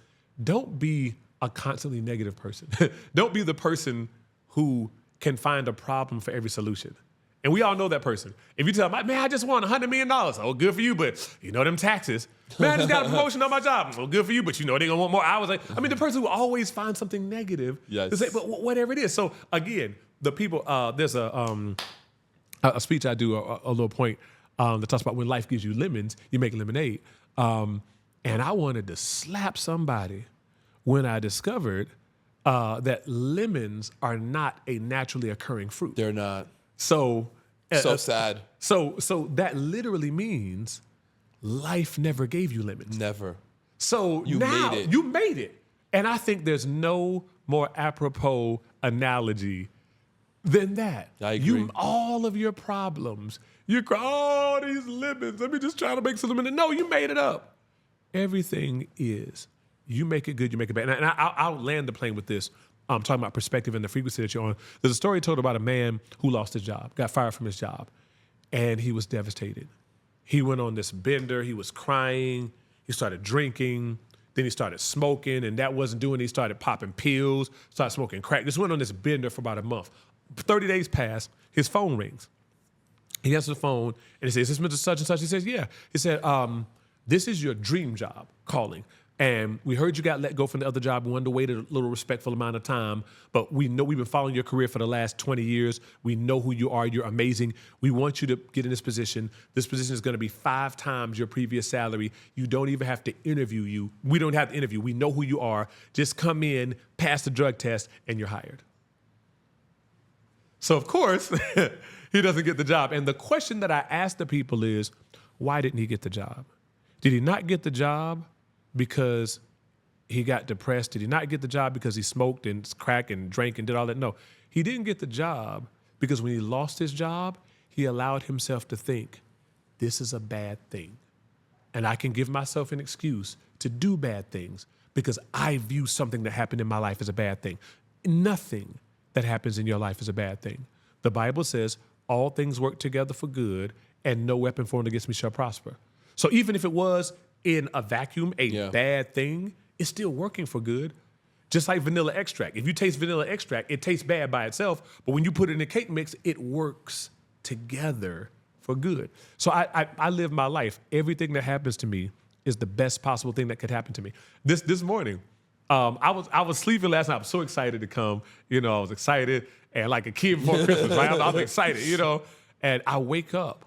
don't be a constantly negative person. Don't be the person who can find a problem for every solution. And we all know that person. If you tell them, man, I just won $100 million. Oh, good for you, but them taxes. Man, I just got a promotion on my job. Well, good for you, but they're going to want more hours. The person who always finds something negative to say, but whatever it is. So again, the people, there's a speech I do, a little point that talks about when life gives you lemons, you make lemonade. And I wanted to slap somebody when I discovered that lemons are not a naturally occurring fruit. They're not. So sad. So that literally means life never gave you lemons. Never. So You now made it. you made it. And I think there's no more apropos analogy than that. I agree. All of your problems, you cry, oh, these lemons, let me just try to make some lemonade. No, you made it up. Everything is. You make it good, you make it bad. And I'll land the plane with this. I'm talking about perspective and the frequency that you're on. There's a story told about a man who lost his job, got fired from his job, and he was devastated. He went on this bender. He was crying. He started drinking. Then he started smoking, and that wasn't doing it. He started popping pills, started smoking crack. Just went on this bender for about a month. 30 days passed. His phone rings. He answers the phone, and he says, is this Mr. Such and Such? He says, yeah. He said, this is your dream job calling. And we heard you got let go from the other job. We wanted to wait a little respectful amount of time. But we know we've been following your career for the last 20 years. We know who you are. You're amazing. We want you to get in this position. This position is going to be 5 times your previous salary. You don't even have to interview you. We don't have to interview. We know who you are. Just come in, pass the drug test, and you're hired. So, of course, He doesn't get the job. And the question that I ask the people is, why didn't he get the job? Did he not get the job because he got depressed? Did he not get the job because he smoked and crack and drank and did all that? No, he didn't get the job because when he lost his job, he allowed himself to think, this is a bad thing. And I can give myself an excuse to do bad things because I view something that happened in my life as a bad thing. Nothing that happens in your life is a bad thing. The Bible says all things work together for good and no weapon formed against me shall prosper. So even if it was in a vacuum a bad thing, it's still working for good. Just like vanilla extract. If you taste vanilla extract, it tastes bad by itself, but when you put it in a cake mix, it works together for good. So I live my life. Everything that happens to me is the best possible thing that could happen to me. This morning, I was sleeping last night. I was so excited to come. I was excited and like a kid before Christmas, right? I'm excited, And I wake up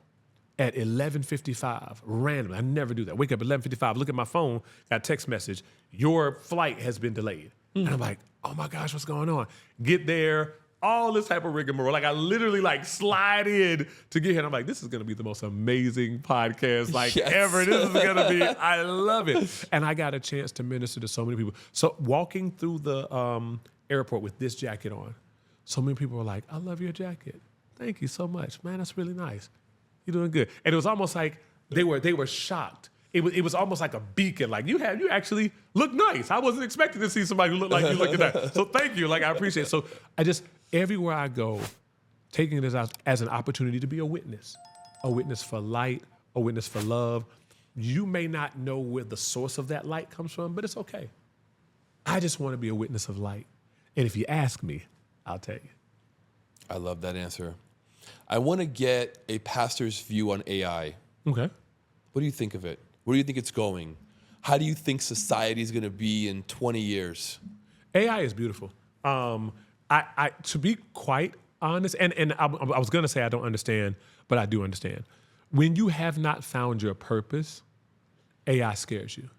at 11:55, randomly. I never do that. Wake up at 11:55, look at my phone, got a text message, your flight has been delayed. And I'm like, oh my gosh, what's going on? Get there, all this type of rigmarole. Like I literally slide in to get here. And I'm like, this is gonna be the most amazing podcast ever. This is gonna be, I love it. And I got a chance to minister to so many people. So walking through the airport with this jacket on, so many people were like, I love your jacket. Thank you so much. Man, that's really nice. You're doing good. And it was almost like they were shocked. It was almost like a beacon. Like you actually look nice. I wasn't expecting to see somebody who looked like you look at that. So thank you. I appreciate it. So everywhere I go, taking it as an opportunity to be a witness for light, a witness for love. You may not know where the source of that light comes from, but it's okay. I just want to be a witness of light. And if you ask me, I'll tell you. I love that answer. I want to get a pastor's view on AI. Okay. What do you think of it? Where do you think it's going? How do you think society is going to be in 20 years? AI is beautiful. To be quite honest, and I was going to say I don't understand, but I do understand. When you have not found your purpose, AI scares you.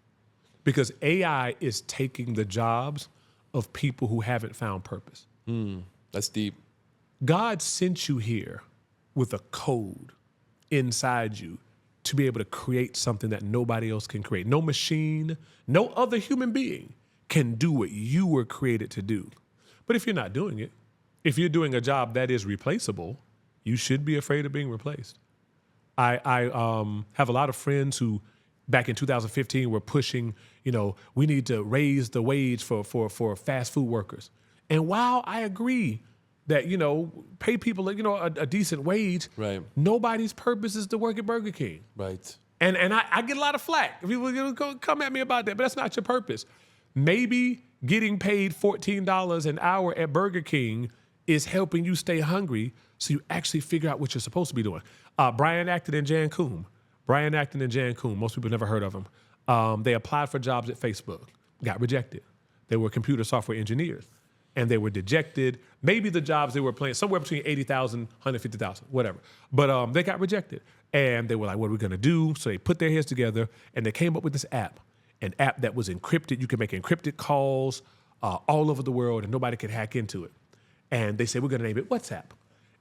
Because AI is taking the jobs of people who haven't found purpose. That's deep. God sent you here with a code inside you to be able to create something that nobody else can create. No machine, no other human being can do what you were created to do. But if you're not doing it, if you're doing a job that is replaceable, you should be afraid of being replaced. I have a lot of friends who back in 2015 were pushing, we need to raise the wage for fast food workers. And while I agree that, pay people, a decent wage. Right. Nobody's purpose is to work at Burger King. Right. And I get a lot of flack. People come at me about that, but that's not your purpose. Maybe getting paid $14 an hour at Burger King is helping you stay hungry so you actually figure out what you're supposed to be doing. Brian Acton and Jan Koum. Most people never heard of him. They applied for jobs at Facebook, got rejected. They were computer software engineers. And they were dejected. Maybe the jobs they were playing, somewhere between 80,000, 150,000, whatever. But they got rejected. And they were like, what are we gonna do? So they put their heads together and they came up with this app, an app that was encrypted. You could make encrypted calls all over the world and nobody could hack into it. And they said, we're gonna name it WhatsApp.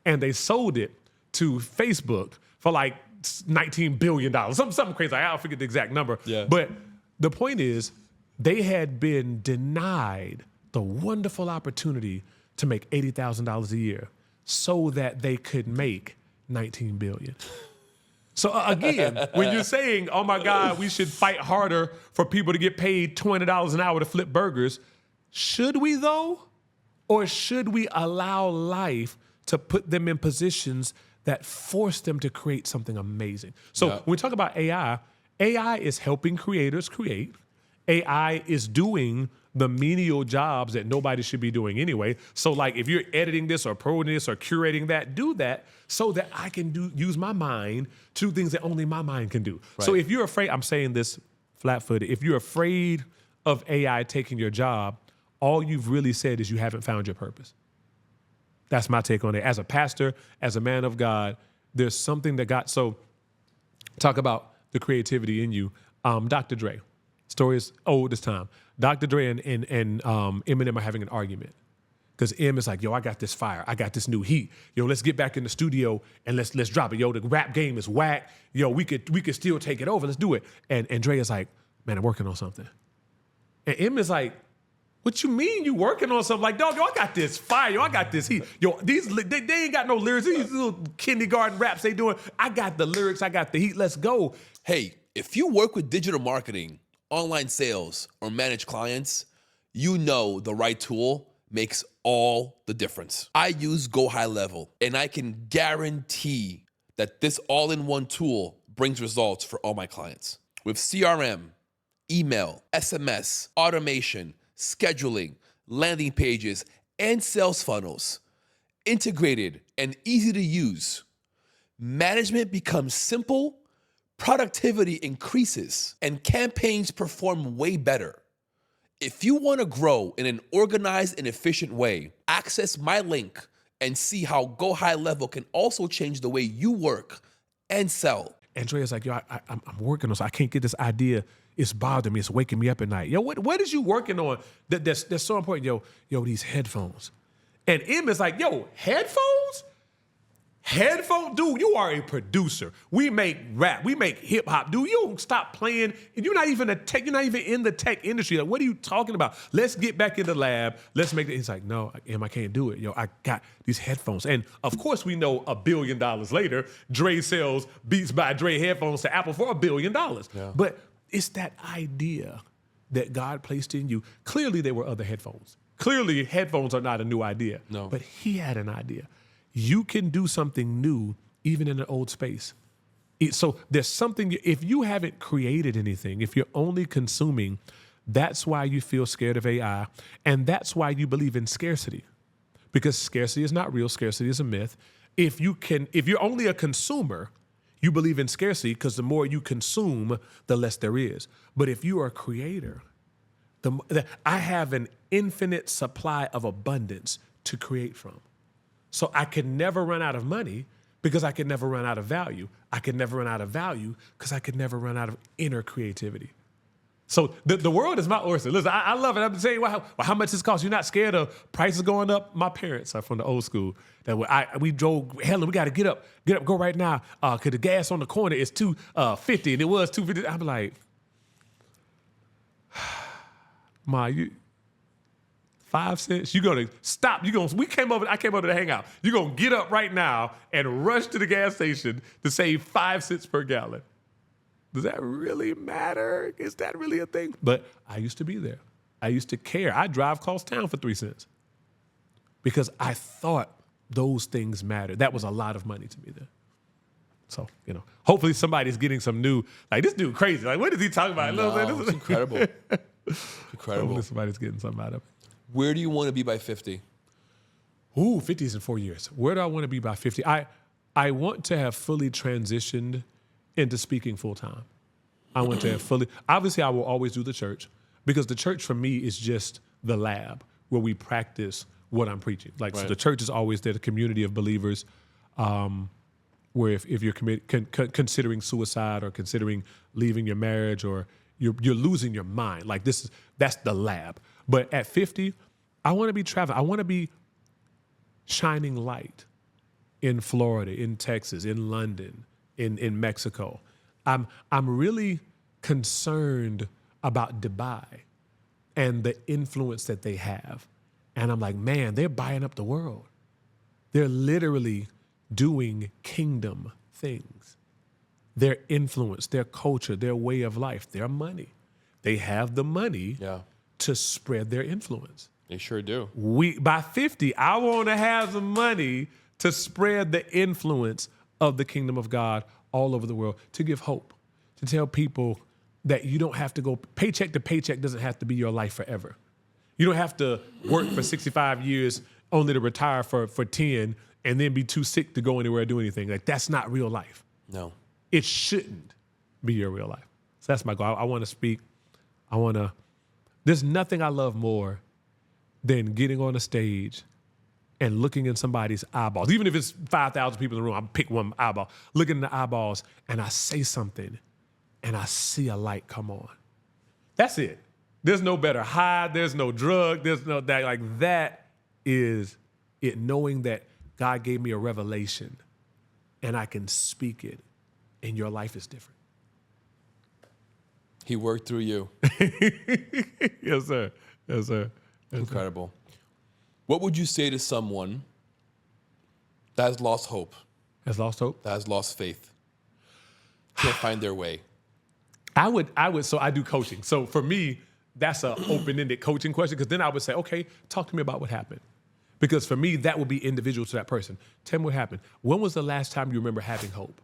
And they sold it to Facebook for like $19 billion, something crazy. I forget the exact number. Yeah. But the point is, they had been denied the wonderful opportunity to make $80,000 a year so that they could make $19 billion. So again, when you're saying, oh my God, we should fight harder for people to get paid $20 an hour to flip burgers, should we though? Or should we allow life to put them in positions that force them to create something amazing? So when we talk about AI is helping creators create. AI is doing the menial jobs that nobody should be doing anyway. So like if you're editing this or promoting this or curating that, do that so that I can use my mind to do things that only my mind can do. Right. So if you're afraid, I'm saying this flat-footed, if you're afraid of AI taking your job, all you've really said is you haven't found your purpose. That's my take on it. As a pastor, as a man of God, there's something that got, so talk about the creativity in you. Dr. Dre, story is old as time. Dr. Dre and Eminem are having an argument. Because M is like, yo, I got this fire. I got this new heat. Yo, let's get back in the studio and let's drop it. Yo, the rap game is whack. Yo, we could still take it over. Let's do it. And Dre is like, man, I'm working on something. And M is like, what you mean you working on something? Like, dog, yo, I got this fire. Yo, I got this heat. Yo, they ain't got no lyrics. These little kindergarten raps they doing. I got the lyrics. I got the heat. Let's go. Hey, if you work with digital marketing, online sales, or manage clients, you know the right tool makes all the difference. I use Go High Level, and I can guarantee that this all-in-one tool brings results for all my clients. With CRM, email, SMS, automation, scheduling, landing pages, and sales funnels, integrated and easy to use, management becomes simple, productivity increases, and campaigns perform way better. If you want to grow in an organized and efficient way, access my link and see how Go High Level can also change the way you work and sell. Andrea's like, yo, I'm working on, so I can't get this idea. It's bothering me. It's waking me up at night. Yo, what is you working on that's so important? Yo, these headphones. And M is like, yo, headphones? Headphone? Dude, you are a producer. We make rap. We make hip hop. Dude, you don't stop playing. And you're not even in the tech industry. Like, what are you talking about? Let's get back in the lab. Let's make it. He's like, no, M, I can't do it. Yo, I got these headphones. And of course, we know $1 billion later, Dre sells Beats by Dre headphones to Apple for $1 billion. Yeah. But it's that idea that God placed in you. Clearly, there were other headphones. Clearly, headphones are not a new idea. No. But he had an idea. You can do something new even in an old space. So there's something, if you haven't created anything, if you're only consuming, that's why you feel scared of AI. And that's why you believe in scarcity. Because scarcity is not real, scarcity is a myth. If you're only a consumer, you believe in scarcity because the more you consume, the less there is. But if you are a creator, I have an infinite supply of abundance to create from. So I can never run out of money because I can never run out of value. I can never run out of value because I can never run out of inner creativity. So the world is my oyster. Listen, I love it. I'm saying, how much this costs? You're not scared of prices going up? My parents are from the old school. That we drove, hell, we got to get up, go right now. Because the gas on the corner is $2.50 and it was $2.50. I'm like, Ma, you 5 cents? You're gonna stop. I came over to hang out. You're gonna get up right now and rush to the gas station to save 5 cents per gallon. Does that really matter? Is that really a thing? But I used to be there. I used to care. I drive across town for 3 cents because I thought those things mattered. That was a lot of money to me then. So, hopefully somebody's getting some new, like this dude crazy. Like, what is he talking about? No, it's incredible. Incredible. Hopefully somebody's getting something out of it. Where do you want to be by 50? Ooh, 50 is in 4 years. Where do I want to be by 50? I want to have fully transitioned into speaking full time. I want to have fully, obviously I will always do the church because the church for me is just the lab where we practice what I'm preaching. Like right. So the church is always there, the community of believers, where if you're considering suicide or considering leaving your marriage or you're losing your mind, like that's the lab. But at 50, I want to be traveling. I want to be shining light in Florida, in Texas, in London, in Mexico. I'm really concerned about Dubai and the influence that they have. And I'm like, man, they're buying up the world. They're literally doing kingdom things. Their influence, their culture, their way of life, their money. They have the money to spread their influence. They sure do. By 50, I want to have the money to spread the influence of the kingdom of God all over the world, to give hope, to tell people that you don't have to go paycheck to paycheck doesn't have to be your life forever. You don't have to work for 65 years only to retire for 10 and then be too sick to go anywhere or do anything. Like, that's not real life. No. It shouldn't be your real life. So that's my goal. I want to speak. There's nothing I love more than getting on a stage and looking in somebody's eyeballs. Even if it's 5,000 people in the room, I'll pick one eyeball, look in the eyeballs, and I say something, and I see a light come on. That's it. There's no better high. There's no drug. There's no that. Like, that is it knowing that God gave me a revelation and I can speak it and your life is different. He worked through you. Yes, sir. Yes, sir. Incredible. What would you say to someone that has lost hope, Has lost hope? that has lost faith, can't find their way? I would, so I do coaching. So for me, that's an open-ended coaching question, because then I would say, okay, talk to me about what happened. Because for me, that would be individual to that person. Tell me what happened. When was the last time you remember having hope?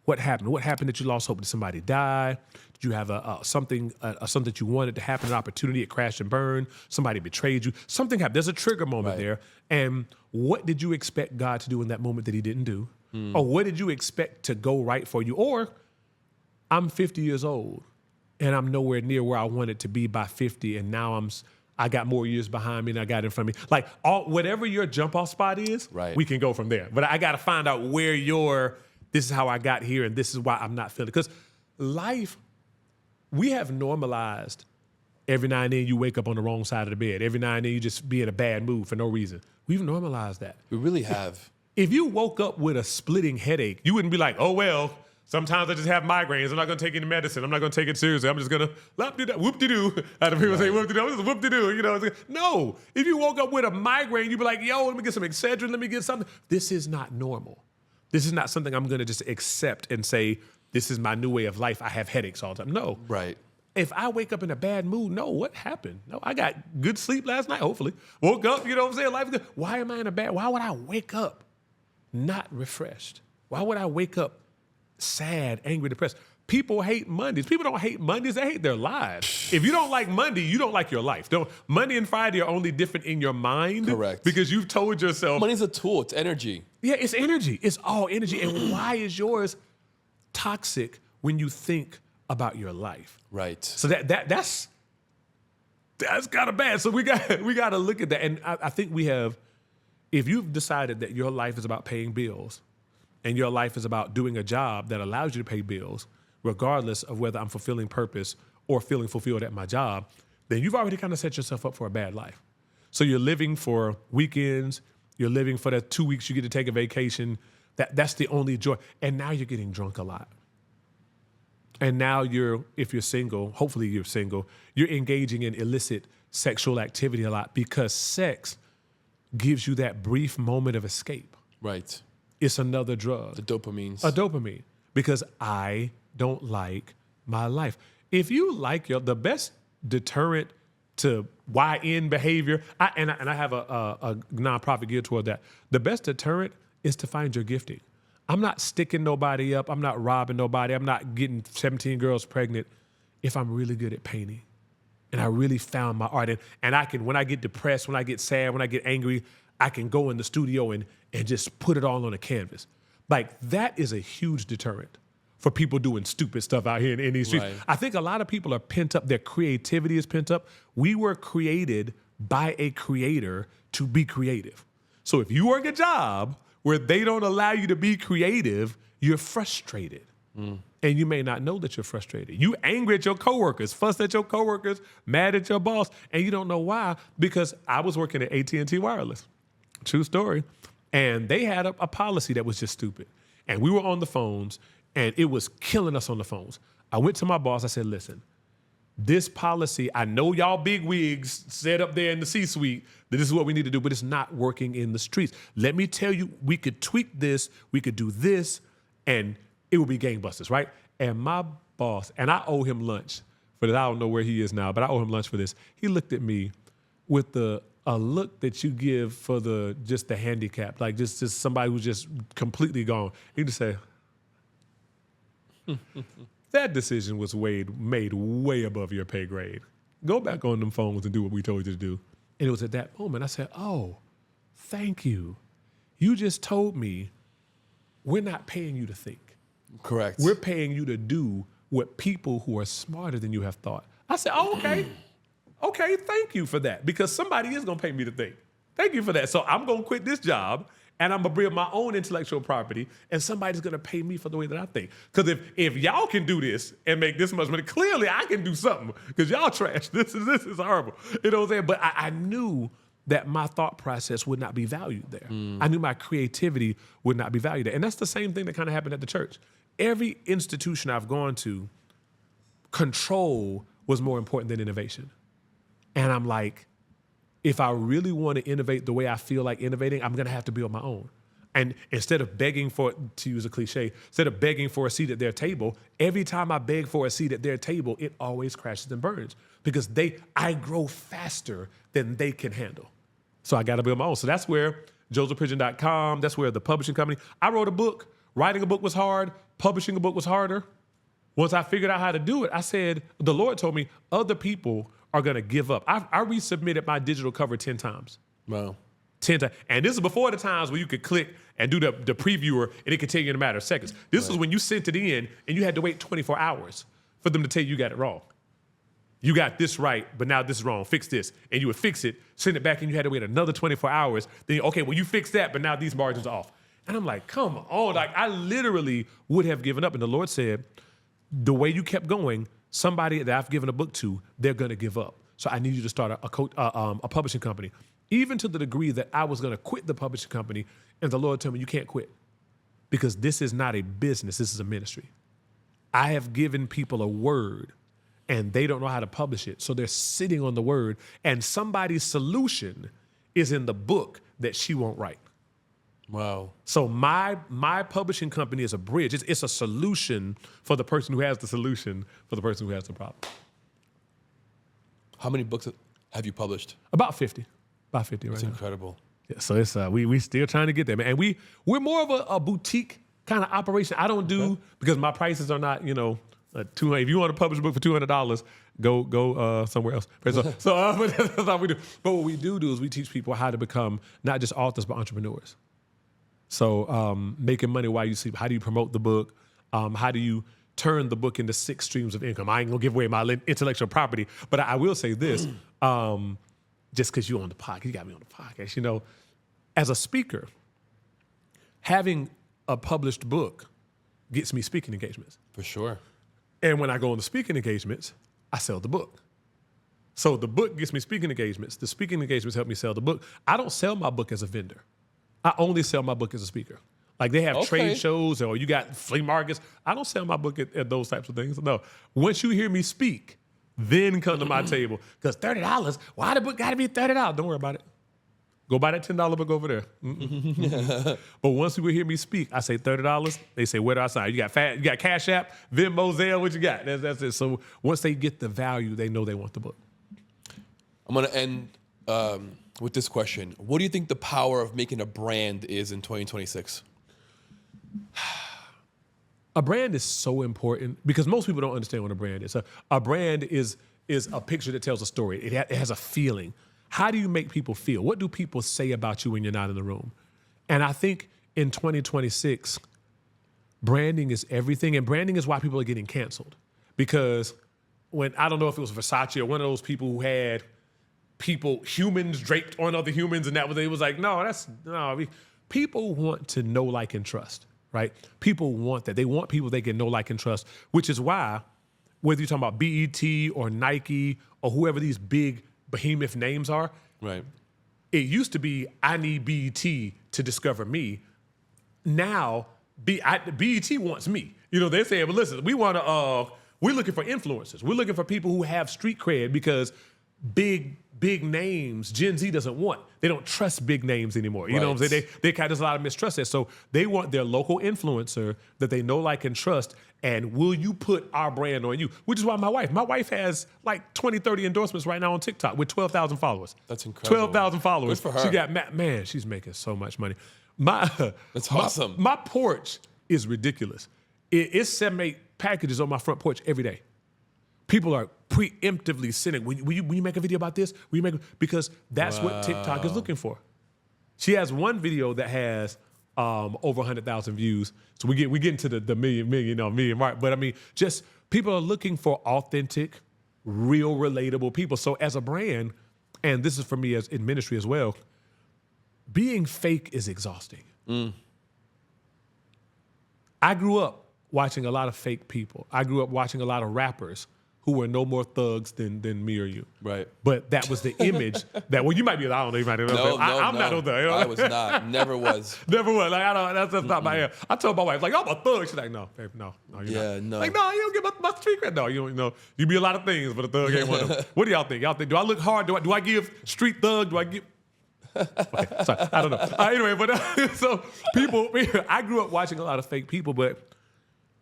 What happened? What happened that you lost hope? Did somebody die? Did you have something that you wanted to happen, an opportunity, it crashed and burned? Somebody betrayed you? Something happened. There's a trigger moment there. And what did you expect God to do in that moment that he didn't do? Or what did you expect to go right for you? Or I'm 50 years old and I'm nowhere near where I wanted to be by 50, and now I got more years behind me than I got in front of me. Like, whatever your jump off spot is, we can go from there. But I got to find out where this is how I got here and this is why I'm not feeling it. Because life, we have normalized every now and then you wake up on the wrong side of the bed. Every now and then you just be in a bad mood for no reason. We've normalized that. We really have. If you woke up with a splitting headache, you wouldn't be like, oh, well, sometimes I just have migraines. I'm not going to take any medicine. I'm not going to take it seriously. I'm just going to whoop-de-doo. How do people say whoop-de-doo? I'm just whoop-de-doo. You know, no. If you woke up with a migraine, you'd be like, yo, let me get some Excedrin. Let me get something. This is not normal. This is not something I'm going to just accept and say, this is my new way of life. I have headaches all the time. No. Right. If I wake up in a bad mood, no, what happened? No, I got good sleep last night, hopefully. Woke up, you know what I'm saying? Life is good. Why am I in a bad? Why would I wake up not refreshed? Why would I wake up sad, angry, depressed? People hate Mondays. People don't hate Mondays. They hate their lives. If you don't like Monday, you don't like your life. Monday and Friday are only different in your mind. Correct. Because you've told yourself. Money's a tool. It's energy. Yeah, it's energy. It's all energy. And why is yours toxic when you think about your life? Right. So that's kind of bad. So we got to look at that. And I think we have, if you've decided that your life is about paying bills and your life is about doing a job that allows you to pay bills, regardless of whether I'm fulfilling purpose or feeling fulfilled at my job, then you've already kind of set yourself up for a bad life. So you're living for weekends. You're living for the 2 weeks you get to take a vacation. That's the only joy. And now you're getting drunk a lot. And now if you're single, hopefully you're single, you're engaging in illicit sexual activity a lot, because sex gives you that brief moment of escape. Right. It's another drug. The dopamines. A dopamine. Because I don't like my life. If you like the best deterrent to YN behavior, and I have a nonprofit geared toward that. The best deterrent is to find your gifting. I'm not sticking nobody up. I'm not robbing nobody. I'm not getting 17 girls pregnant if I'm really good at painting and I really found my art. And I can, when I get depressed, when I get sad, when I get angry, I can go in the studio and just put it all on a canvas. Like, that is a huge deterrent for people doing stupid stuff out here in these streets. Right. I think a lot of people are pent up. Their creativity is pent up. We were created by a creator to be creative. So if you work a job where they don't allow you to be creative, you're frustrated. And you may not know that you're frustrated. You angry at your coworkers, fuss at your coworkers, mad at your boss, and you don't know why, because I was working at AT&T Wireless. True story. And they had a policy that was just stupid. And we were on the phones, and it was killing us on the phones. I went to my boss, I said, listen, this policy, I know y'all big wigs set up there in the C-suite that this is what we need to do, but it's not working in the streets. Let me tell you, we could tweak this, we could do this, and it would be gangbusters, right? And my boss, and I owe him lunch for that. I don't know where he is now, but I owe him lunch for this. He looked at me with a look that you give for just the handicapped, like just somebody who's just completely gone. He just said, that decision was made way above your pay grade. Go back on them phones and do what we told you to do. And it was at that moment I said, oh, thank you. You just told me we're not paying you to think. Correct. We're paying you to do what people who are smarter than you have thought. I said, oh, okay. Okay, thank you for that, because somebody is going to pay me to think. Thank you for that. So I'm going to quit this job, and I'm going to bring my own intellectual property, and somebody's going to pay me for the way that I think. Because if y'all can do this and make this much money, clearly I can do something, because y'all trash. This is horrible. You know what I'm saying? But I knew that my thought process would not be valued there. I knew my creativity would not be valued there. And that's the same thing that kind of happened at the church. Every institution I've gone to, control was more important than innovation. And I'm like, if I really want to innovate the way I feel like innovating, I'm going to have to build my own. And instead of begging for, to use a cliche, instead of begging for a seat at their table, every time I beg for a seat at their table, it always crashes and burns because I grow faster than they can handle. So I got to build my own. So that's where josephpridgen.com, that's where the publishing company, I wrote a book. Writing a book was hard. Publishing a book was harder. Once I figured out how to do it, I said, the Lord told me other people are going to give up. I resubmitted my digital cover 10 times. Wow. 10 times. And this is before the times where you could click and do the previewer and it could take you in a matter of seconds. This is when you sent it in and you had to wait 24 hours for them to tell you got it wrong. You got this right, but now this is wrong. Fix this. And you would fix it, send it back, and you had to wait another 24 hours. Then, okay, well, you fixed that, but now these margins are off. And I'm like, come on. Like, I literally would have given up. And the Lord said, the way you kept going, somebody that I've given a book to, they're going to give up. So I need you to start a publishing company. Even to the degree that I was going to quit the publishing company, and the Lord told me, you can't quit because this is not a business, this is a ministry. I have given people a word, and they don't know how to publish it, so they're sitting on the word, and somebody's solution is in the book that she won't write. Wow. So my publishing company is a bridge. It's a solution for the person who has the solution for the person who has the problem. How many books have you published? About 50. About 50 right That's now. incredible. Yeah, so it's we still trying to get there, man. And we're more of a boutique kind of operation. I don't do because my prices are not, $200. If you want to publish a book for $200, go somewhere else. But that's all we do. But what we do is we teach people how to become not just authors but entrepreneurs. So making money while you sleep. How do you promote the book? How do you turn the book into 6 streams of income? I ain't gonna give away my intellectual property, but I will say this. Just because you on the podcast, you got me on the podcast. As a speaker, having a published book gets me speaking engagements. For sure. And when I go on the speaking engagements, I sell the book. So the book gets me speaking engagements. The speaking engagements help me sell the book. I don't sell my book as a vendor. I only sell my book as a speaker. Like they have trade shows or you got flea markets. I don't sell my book at those types of things. No. Once you hear me speak, then come to my table. Because $30, why the book got to be $30? Don't worry about it. Go buy that $10 book over there. But once people hear me speak, I say $30. They say, where do I sign? You got Cash App, Venmo, Zelle, what you got? That's it. So once they get the value, they know they want the book. I'm going to end with this question. What do you think the power of making a brand is in 2026? A brand is so important because most people don't understand what a brand is. A brand is a picture that tells a story. It has a feeling. How do you make people feel? What do people say about you when you're not in the room? And I think in 2026, branding is everything. And branding is why people are getting canceled. Because I don't know if it was Versace or one of those people who had humans draped on other humans, and it was like, people want to know, like, and trust, right? People want that. They want people they can know, like, and trust, which is why, whether you're talking about BET or Nike or whoever these big behemoth names are, right? It used to be, I need BET to discover me. Now, BET wants me. They're saying, but listen, we're looking for influencers. We're looking for people who have street cred because big names, Gen Z doesn't want. They don't trust big names anymore. You know what I'm saying? There's a lot of mistrust there. So they want their local influencer that they know, like, and trust. And will you put our brand on you? Which is why my wife has like 20, 30 endorsements right now on TikTok with 12,000 followers. That's incredible. 12,000 followers. Good for her. She got, she's making so much money. That's awesome. My porch is ridiculous. It's 7, 8 packages on my front porch every day. People are preemptively sending, will you make a video about this? Because that's what TikTok is looking for. She has one video that has over 100,000 views. So we get into the million mark. But I mean, just people are looking for authentic, real, relatable people. So as a brand, and this is for me as in ministry as well, being fake is exhausting. I grew up watching a lot of fake people. I grew up watching a lot of rappers who were no more thugs than me or you. Right. But that was the image that, well, you might be, I don't know, you might be. I'm not no thug. You know? I was not. Never was. Never was. Like, I don't, that's not my, I told my wife, like, I'm a thug. She's like, no, babe, no, you're Yeah, not. no. Like, no, you don't get my street cred. No, you don't, you be a lot of things, but a thug ain't one of them. What do y'all think? Y'all think, do I look hard? Do I give street thug? Do I give? Okay, sorry, I don't know. Anyway, but so people, I grew up watching a lot of fake people, but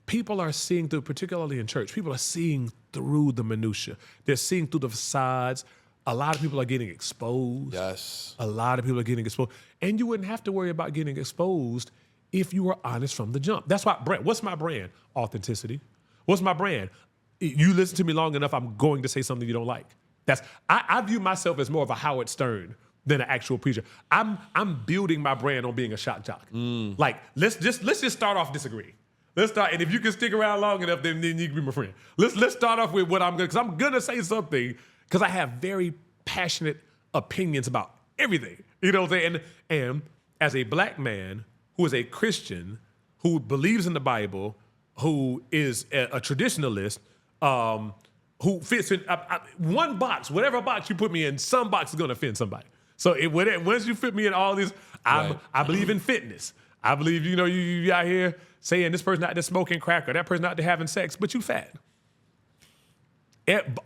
people are seeing through, particularly in church, people are seeing through the minutia. They're seeing through the facades. A lot of people are getting exposed. Yes. A lot of people are getting exposed. And you wouldn't have to worry about getting exposed if you were honest from the jump. That's why, what's my brand? Authenticity. What's my brand? You listen to me long enough, I'm going to say something you don't like. I view myself as more of a Howard Stern than an actual preacher. I'm building my brand on being a shock jock. Like, let's just start off disagreeing. Let's start, and if you can stick around long enough, then you can be my friend. Let's start off with what I'm gonna, because I'm gonna say something, because I have very passionate opinions about everything. You know what I'm saying? And as a black man who is a Christian, who believes in the Bible, who is a traditionalist, who fits in one box, whatever box you put me in, some box is gonna offend somebody. So once you fit me in all these, I believe in fitness. I believe, you out here saying this person out there smoking crack or that person out there having sex, but you fat.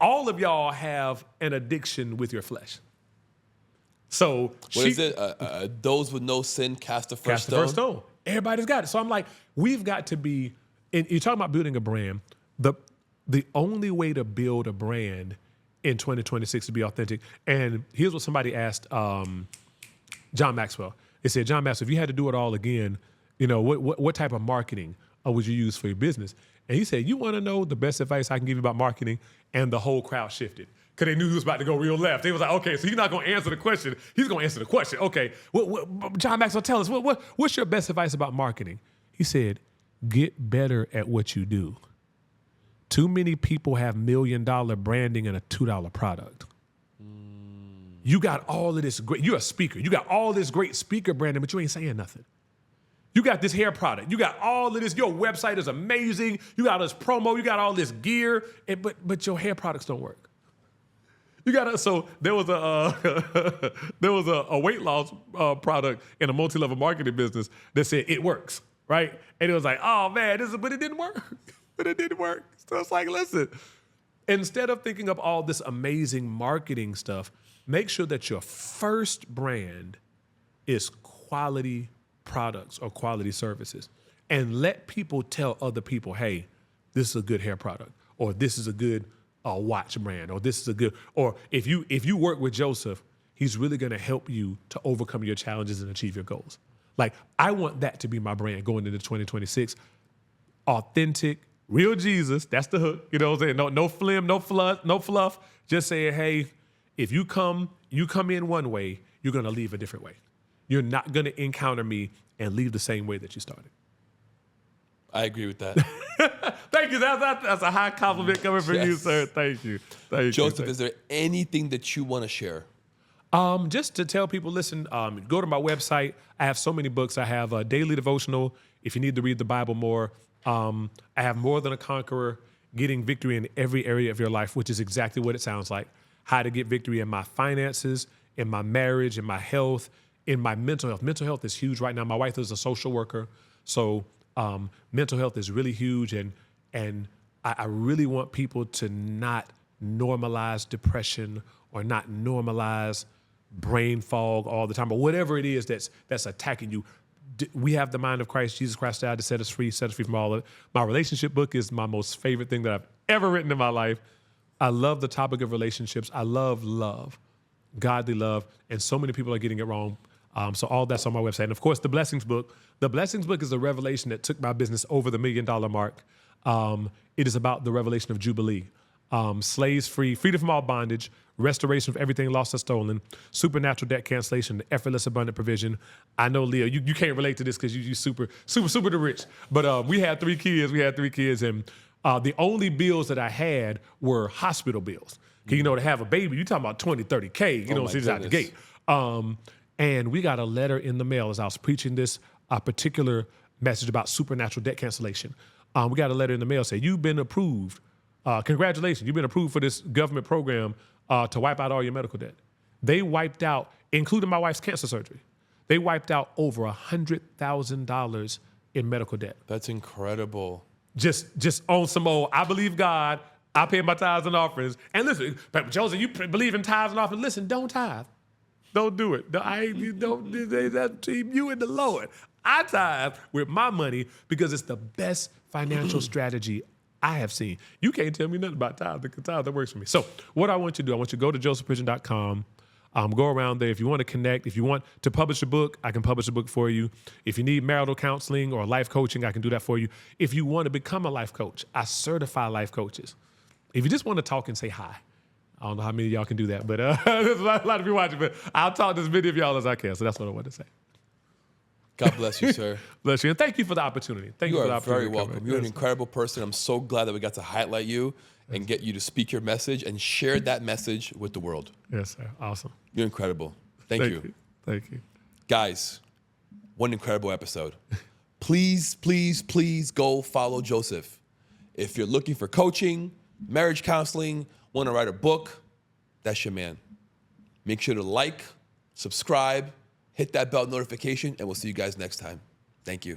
All of y'all have an addiction with your flesh. So what is it? Those with no sin cast the first stone. Everybody's got it. So I'm like, we've got to be, and you're talking about building a brand. The only way to build a brand in 2026 to be authentic. And here's what somebody asked John Maxwell. They said, John Maxwell, if you had to do it all again, what type of marketing would you use for your business? And he said, you want to know the best advice I can give you about marketing? And the whole crowd shifted because they knew he was about to go real left. They was like, okay, so he's not going to answer the question. He's going to answer the question. Okay, John Maxwell, tell us, what's your best advice about marketing? He said, get better at what you do. Too many people have $1 million branding and a $2 product. You got all of this great, you're a speaker. You got all this great speaker branding, but you ain't saying nothing. You got this hair product. You got all of this, your website is amazing. You got this promo, you got all this gear, but your hair products don't work. So there was a weight loss product in a multi-level marketing business that said it works, right? And it was like, oh man, but it didn't work. But it didn't work. So it's like, listen, instead of thinking of all this amazing marketing stuff, make sure that your first brand is quality products or quality services. And let people tell other people, hey, this is a good hair product, or this is a good watch brand, or this is a good, or if you work with Joseph, he's really gonna help you to overcome your challenges and achieve your goals. Like, I want that to be my brand going into 2026. Authentic, real Jesus, that's the hook. You know what I'm saying? No flim, no fluff. Just saying, hey, if you come in one way, you're gonna leave a different way. You're not gonna encounter me and leave the same way that you started. I agree with that. Thank you. That's a high compliment coming from you, sir. Thank you. Joseph, is there anything that you want to share? Just to tell people, listen, go to my website. I have so many books. I have a daily devotional if you need to read the Bible more. I have More Than a Conqueror, Getting Victory in Every Area of Your Life, which is exactly what it sounds like. How to get victory in my finances, in my marriage, in my health, in my mental health. Mental health is huge right now. My wife is a social worker, so mental health is really huge, and I really want people to not normalize depression or not normalize brain fog all the time, or whatever it is that's attacking you. We have the mind of Christ. Jesus Christ died to set us free from all of it. My relationship book is my most favorite thing that I've ever written in my life. I love the topic of relationships. I love love, godly love, and so many people are getting it wrong. So all that's on my website. And of course, the Blessings book. The Blessings book is a revelation that took my business over the $1 million mark. It is about the revelation of Jubilee. Slaves free, freedom from all bondage, restoration of everything lost or stolen, supernatural debt cancellation, effortless abundant provision. I know, Leo, you can't relate to this because you super rich. But we had 3 kids. And the only bills that I had were hospital bills. Because, to have a baby, you're talking about 20, 30K, so it's out the gate. And we got a letter in the mail as I was preaching this particular message about supernatural debt cancellation. We got a letter in the mail saying, you've been approved congratulations, you've been approved for this government program to wipe out all your medical debt. They wiped out, including my wife's cancer surgery, they wiped out over $100,000 in medical debt. That's incredible. Just on some old, I believe God, I pay my tithes and offerings. And listen, Joseph, you believe in tithes and offerings. Listen, don't tithe. Don't do it. That's between you and the Lord. I tithe with my money because it's the best financial strategy I have seen. You can't tell me nothing about tithe because tithe, that works for me. So what I want you to do, I want you to go to josephpridgen.com. Go around there. If you want to connect, if you want to publish a book, I can publish a book for you. If you need marital counseling or life coaching, I can do that for you. If you want to become a life coach, I certify life coaches. If you just want to talk and say hi, I don't know how many of y'all can do that, but there's a lot of you watching, but I'll talk to as many of y'all as I can. So that's what I want to say. God bless you, sir. Bless you. And thank you for the opportunity. Thank you for the You are opportunity. very welcome. You're an incredible person. I'm so glad that we got to highlight you and get you to speak your message and share that message with the world. Yes, sir. Awesome. You're incredible. Thank you. Thank you. Guys, what an incredible episode. Please, please, please go follow Joseph. If you're looking for coaching, marriage counseling, want to write a book, that's your man. Make sure to like, subscribe, hit that bell notification, and we'll see you guys next time. Thank you.